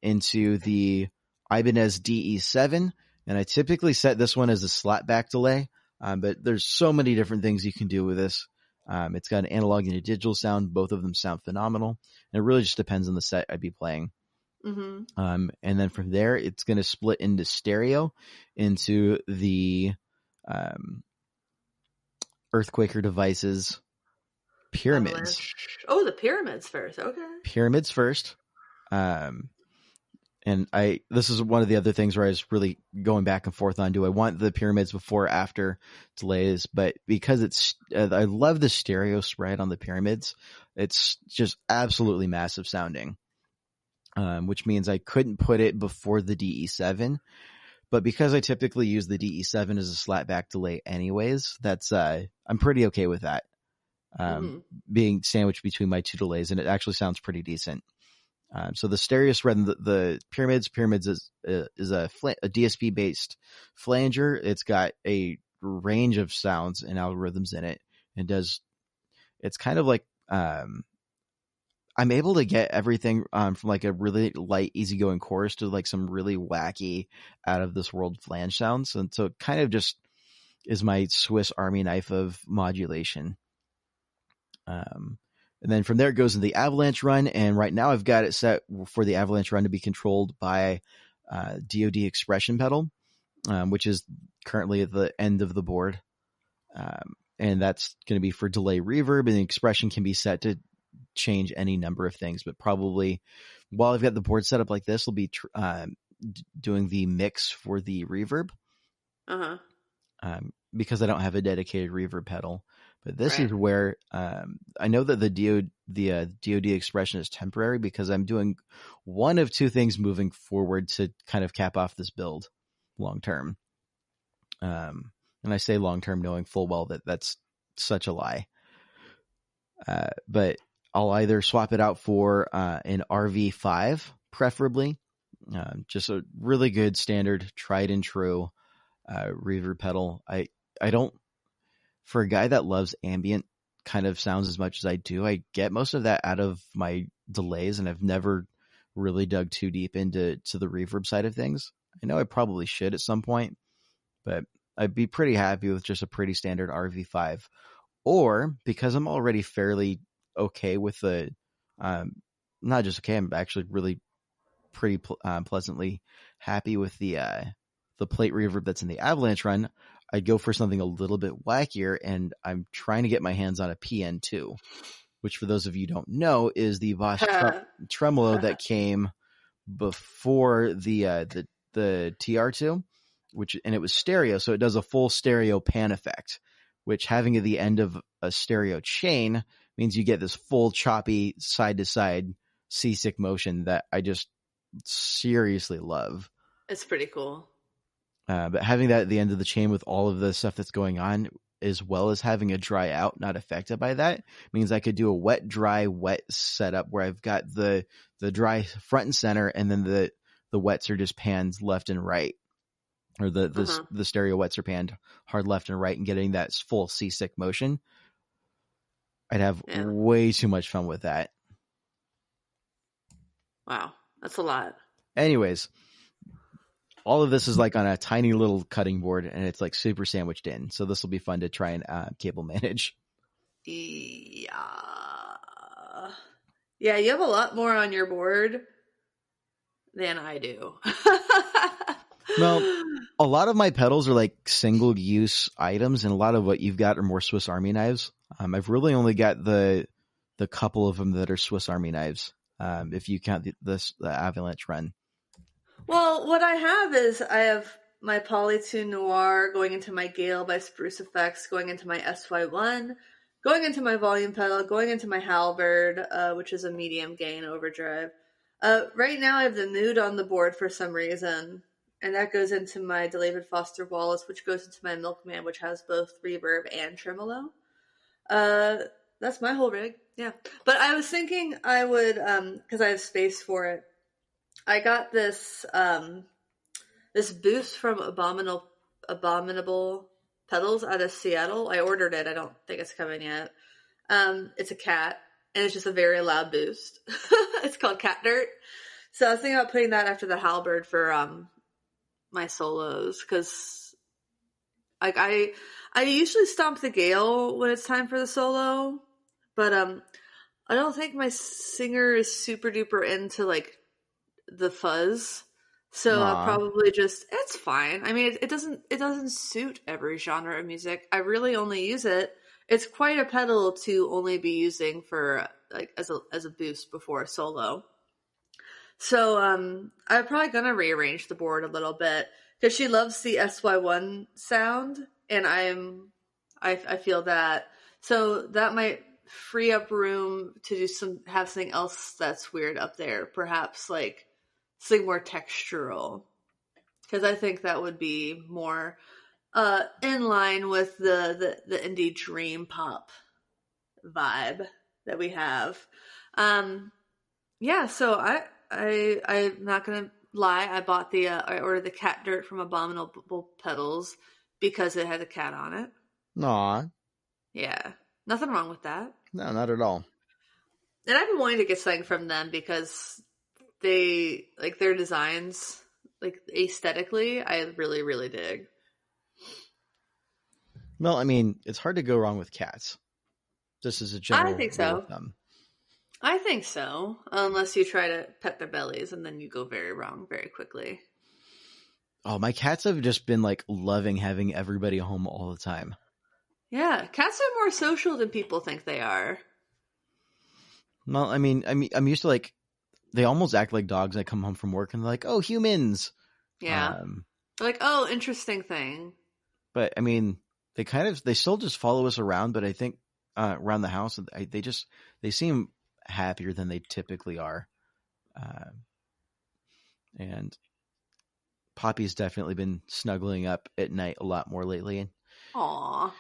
into the Ibanez DE7, and I typically set this one as a slapback delay. But there's so many different things you can do with this. It's got an analog and a digital sound. Both of them sound phenomenal. And it really just depends on the set I'd be playing. Mm-hmm. And then from there, it's going to split into stereo into the Earthquaker devices pyramids. Avalanche. Oh, the pyramids first. Okay. Pyramids first. Um, and this is one of the other things where I was really going back and forth on, do I want the pyramids before or after delays? But because I love the stereo spread on the pyramids. It's just absolutely massive sounding, which means I couldn't put it before the DE7. But because I typically use the DE7 as a slapback delay anyways, I'm pretty okay with that. Mm-hmm. Being sandwiched between my two delays, and it actually sounds pretty decent. So the stereo spread in the pyramids is a DSP based flanger. It's got a range of sounds and algorithms in it, and it's kind of like I'm able to get everything from like a really light, easygoing chorus to like some really wacky, out of this world flange sounds, and so it kind of just is my Swiss Army knife of modulation. And then from there it goes into the avalanche run, and right now I've got it set for the avalanche run to be controlled by DoD expression pedal, which is currently at the end of the board. And that's going to be for delay reverb, and the expression can be set to change any number of things, but probably while I've got the board set up like this, we'll be doing the mix for the reverb. Because I don't have a dedicated reverb pedal. But this is where I know that the DoD expression is temporary, because I'm doing one of two things moving forward to kind of cap off this build long term. And I say long term knowing full well that that's such a lie. But I'll either swap it out for an RV5, preferably. Just a really good standard, tried and true reverb pedal. I don't, for a guy that loves ambient kind of sounds as much as I do, I get most of that out of my delays, and I've never really dug too deep into the reverb side of things. I know I probably should at some point, but I'd be pretty happy with just a pretty standard RV5. Or, because I'm already fairly okay with the, not just okay, I'm actually really pretty pleasantly happy with the plate reverb that's in the avalanche run, I'd go for something a little bit wackier, and I'm trying to get my hands on a PN2, which, for those of you who don't know, is the Boss tremolo that came before the TR2, and it was stereo, so it does a full stereo pan effect, which, having at the end of a stereo chain, means you get this full choppy side to side seasick motion that I just seriously love. It's pretty cool. But having that at the end of the chain with all of the stuff that's going on, as well as having a dry out not affected by that, means I could do a wet, dry, wet setup where I've got the dry front and center, and then the wets are just pans left and right, or the stereo wets are panned hard left and right, and getting that full seasick motion. I'd have way too much fun with that. Wow, that's a lot. Anyways, all of this is like on a tiny little cutting board, and it's like super sandwiched in. So this will be fun to try and cable manage. Yeah. Yeah, you have a lot more on your board than I do. Well, a lot of my pedals are like single use items, and a lot of what you've got are more Swiss Army knives. I've really only got the couple of them that are Swiss Army knives, if you count the Avalanche run. Well, what I have is I have my Polytune Noir going into my Gale by Spruce Effects, going into my SY1, going into my volume pedal, going into my Halberd, which is a medium gain overdrive. Right now I have the Mood on the board for some reason, and that goes into my David Foster Wallace, which goes into my Milkman, which has both reverb and tremolo. That's my whole rig, yeah. But I was thinking I would, because I have space for it, I got this this boost from Abominable Pedals out of Seattle. I ordered it. I don't think it's coming yet. It's a cat, and it's just a very loud boost. It's called Cat Dirt. So I was thinking about putting that after the Halberd for my solos, because like I usually stomp the Gale when it's time for the solo, but I don't think my singer is super duper into like the fuzz, so I'll probably just, it's fine. I mean, it doesn't suit every genre of music. I really only use it. It's quite a pedal to only be using for like as a boost before a solo. So I'm probably gonna rearrange the board a little bit, because she loves the SY1 sound, and I feel that, so that might free up room to have something else that's weird up there, perhaps like something more textural, because I think that would be more in line with the indie dream pop vibe that we have. Yeah, so I'm not gonna lie, I bought I ordered the Cat Dirt from Abominable Pedals because it had a cat on it. Aw. Yeah, nothing wrong with that. No, not at all. And I've been wanting to get something from them because they like their designs, like aesthetically, I really, really dig. Well, I mean, it's hard to go wrong with cats. Just as a I general think rule of so. thumb. I think so. Unless you try to pet their bellies and then you go very wrong very quickly. Oh, my cats have just been like loving having everybody home all the time. Yeah, cats are more social than people think they are. Well, I'm used to like they almost act like dogs. I come home from work and they're like, "Oh, humans." Yeah. Um, They're like, oh, interesting thing. but I mean, they still just follow us around. But I think around the house, they seem happier than they typically are. Uh, and Poppy's definitely been snuggling up at night a lot more lately, Aw.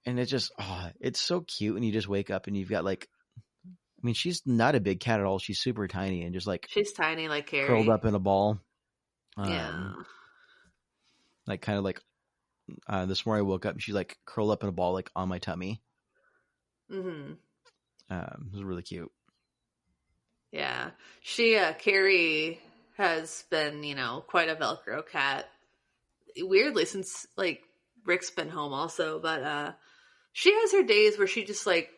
and it's so cute. And you just wake up and you've got like, I mean, she's not a big cat at all. She's super tiny and just like She's tiny like curled Carrie. up in a ball. Yeah. Like kind of like this morning I woke up and she's like curled up in a ball like on my tummy. Mm-hmm. It was really cute. Yeah. Carrie has been, quite a Velcro cat. Weirdly, since, like, Rick's been home also, but, she has her days where she just, like,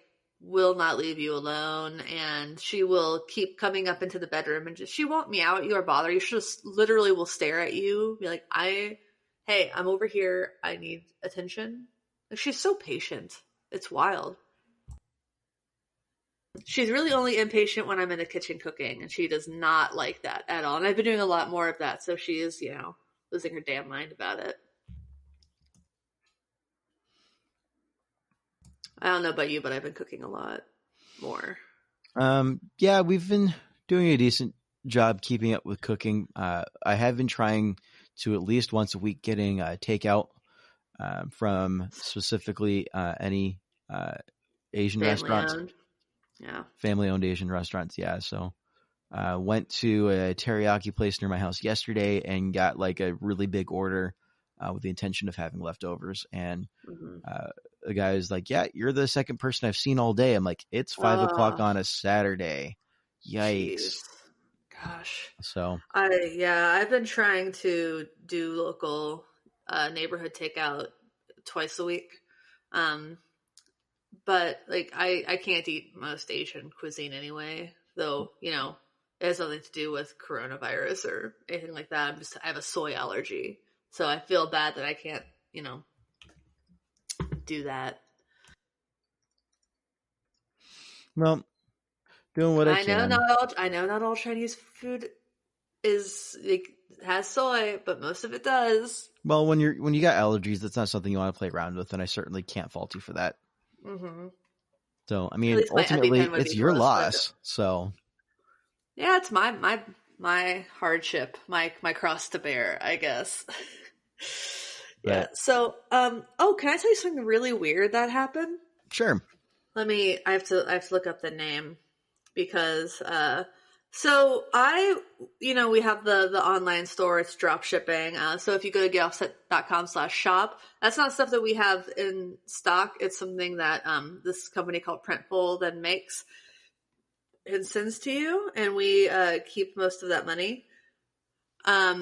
will not leave you alone, and she will keep coming up into the bedroom and she won't meow at you or bother you. She just literally will stare at you, be like, hey, I'm over here. I need attention. Like, she's so patient. It's wild. She's really only impatient when I'm in the kitchen cooking, and she does not like that at all. And I've been doing a lot more of that, so she is, losing her damn mind about it. I don't know about you, but I've been cooking a lot more. Yeah, we've been doing a decent job keeping up with cooking. I have been trying to at least once a week getting takeout from specifically any Asian Family restaurants, owned. Yeah. family owned Asian restaurants. Yeah, so went to a teriyaki place near my house yesterday and got like a really big order with the intention of having leftovers. And Mm-hmm. the guy was like, "Yeah, you're the second person I've seen all day." I'm like, "It's 5 o'clock Oh, on a Saturday." jeez. Yikes! Gosh. So, I've been trying to do local neighborhood takeout twice a week. Um, but like I can't eat most Asian cuisine anyway, though, it has nothing to do with coronavirus or anything like that. I have a soy allergy. So I feel bad that I can't, do that. well, doing what I can. I know not all Chinese food is like has soy, but most of it does. Well, when you got allergies, that's not something you want to play around with, and I certainly can't fault you for that. Mm-hmm. So, I At mean, least my ultimately, EpiPen would it's be your close, but loss. So, yeah, it's my hardship, my cross to bear, I guess. Yeah. but So, can I tell you something really weird that happened? sure. I have to look up the name because, so we have the online store, it's drop shipping. So if you go to getoffset.com/shop, that's not stuff that we have in stock. It's something that, this company called Printful then makes and sends to you, and we keep most of that money. But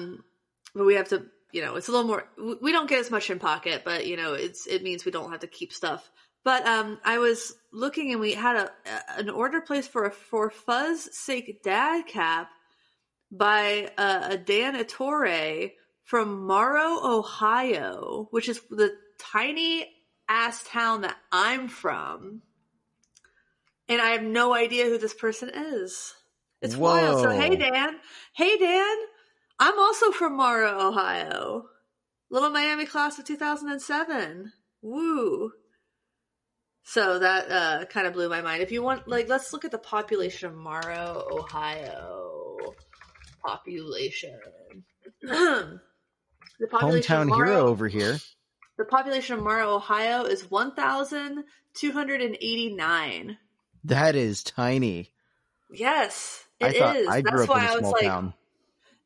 we have to, it's a little more. We don't get as much in pocket, but it means we don't have to keep stuff. But I was looking, and we had an order placed for Fuzz Sake Dad Cap by a Dan Ettore from Morrow, Ohio, which is the tiny ass town that I'm from. And I have no idea who this person is. It's wild. So, hey, Whoa. Dan. Hey, Dan. I'm also from Morrow, Ohio. Little Miami class of 2007. Woo. So that kind of blew my mind. If you want, like, let's look at the population of Morrow, Ohio. Population. The population of Hometown hero Morrow. over here. The population of Morrow, Ohio is 1,289. That is tiny. Yes, I it thought is. I grew up in a small town.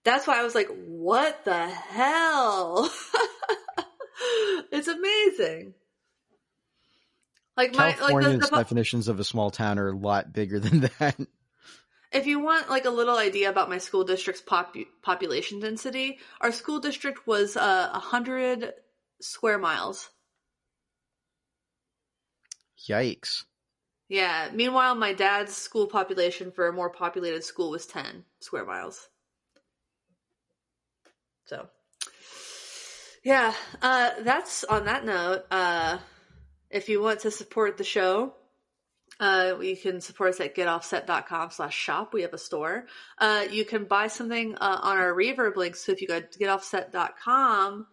That's why I was like, what the hell? It's amazing. Like California's definitions of a small town are a lot bigger than that. If you want like a little idea about my school district's population density, our school district was 100 square miles. Yikes. Yeah. Meanwhile, my dad's school population for a more populated school was 10 square miles. So, yeah. That's on that note. If you want to support the show, you can support us at getoffset.com/shop. We have a store. You can buy something on our Reverb link. So if you go to getoffset.com,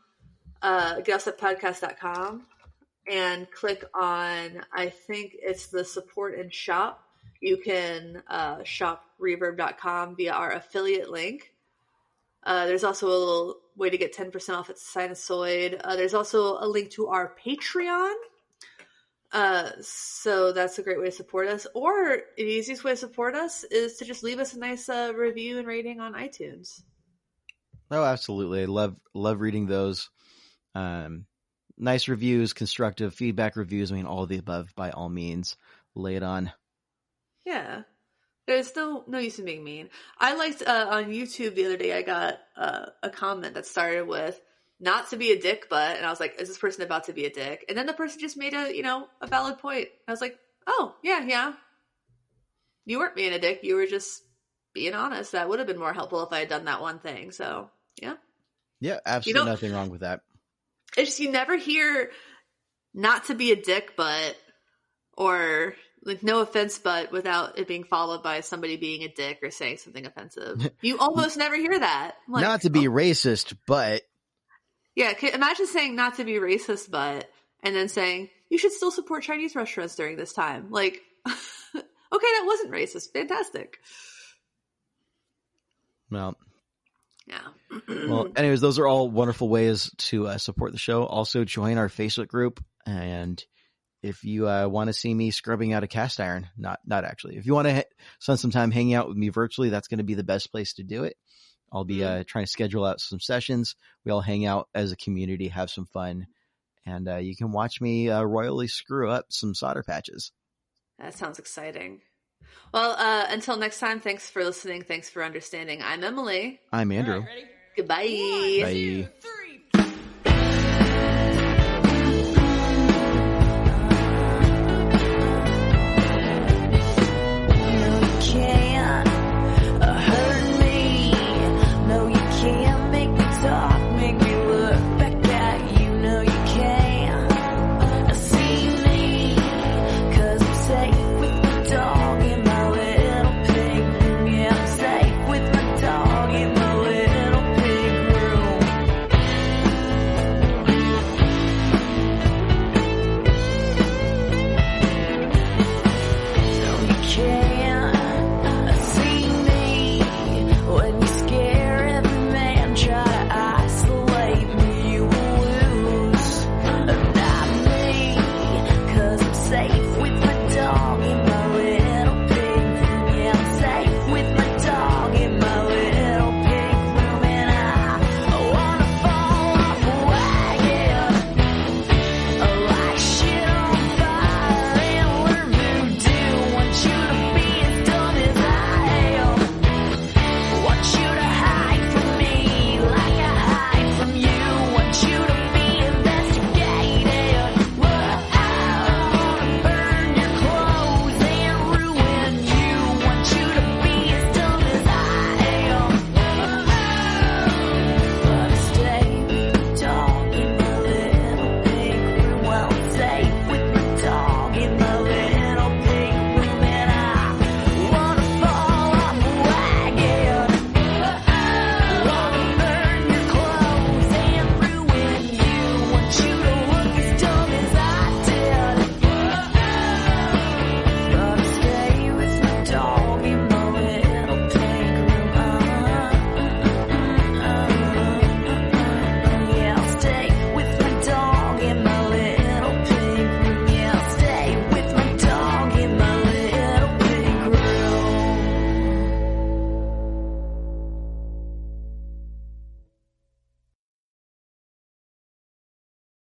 getoffsetpodcast.com, and click on, I think it's the support and shop, you can shop reverb.com via our affiliate link. There's also a little way to get 10% off at Sinusoid. There's also a link to our Patreon. So that's a great way to support us. Or the easiest way to support us is to just leave us a nice review and rating on iTunes. Oh, absolutely. I love reading those. Nice reviews, constructive feedback reviews. I mean, all of the above, by all means. Lay it on. Yeah. There's no use in being mean. I liked on YouTube the other day, I got a comment that started with, "Not to be a dick, but," and I was like, is this person about to be a dick? And then the person just made a valid point. I was like, oh, yeah. You weren't being a dick. You were just being honest. That would have been more helpful if I had done that one thing. So, yeah. Yeah, absolutely nothing wrong with that. It's just, you never hear "not to be a dick, but," or like "no offense, but," without it being followed by somebody being a dick or saying something offensive. You almost never hear that. Like, not to be racist, but. Yeah, imagine saying "not to be racist, but," and then saying "you should still support Chinese restaurants during this time." Like, okay, that wasn't racist. Fantastic. Well, yeah. Well, anyways, those are all wonderful ways to support the show. Also, join our Facebook group, and if you want to see me scrubbing out a cast iron, not actually, if you want to spend some time hanging out with me virtually, that's going to be the best place to do it. I'll be trying to schedule out some sessions. We all hang out as a community, have some fun, and you can watch me royally screw up some solder patches. That sounds exciting. Well, until next time, thanks for listening. Thanks for understanding. I'm Emily. I'm Andrew. All right, ready? Goodbye. 1, Bye. 2, 3.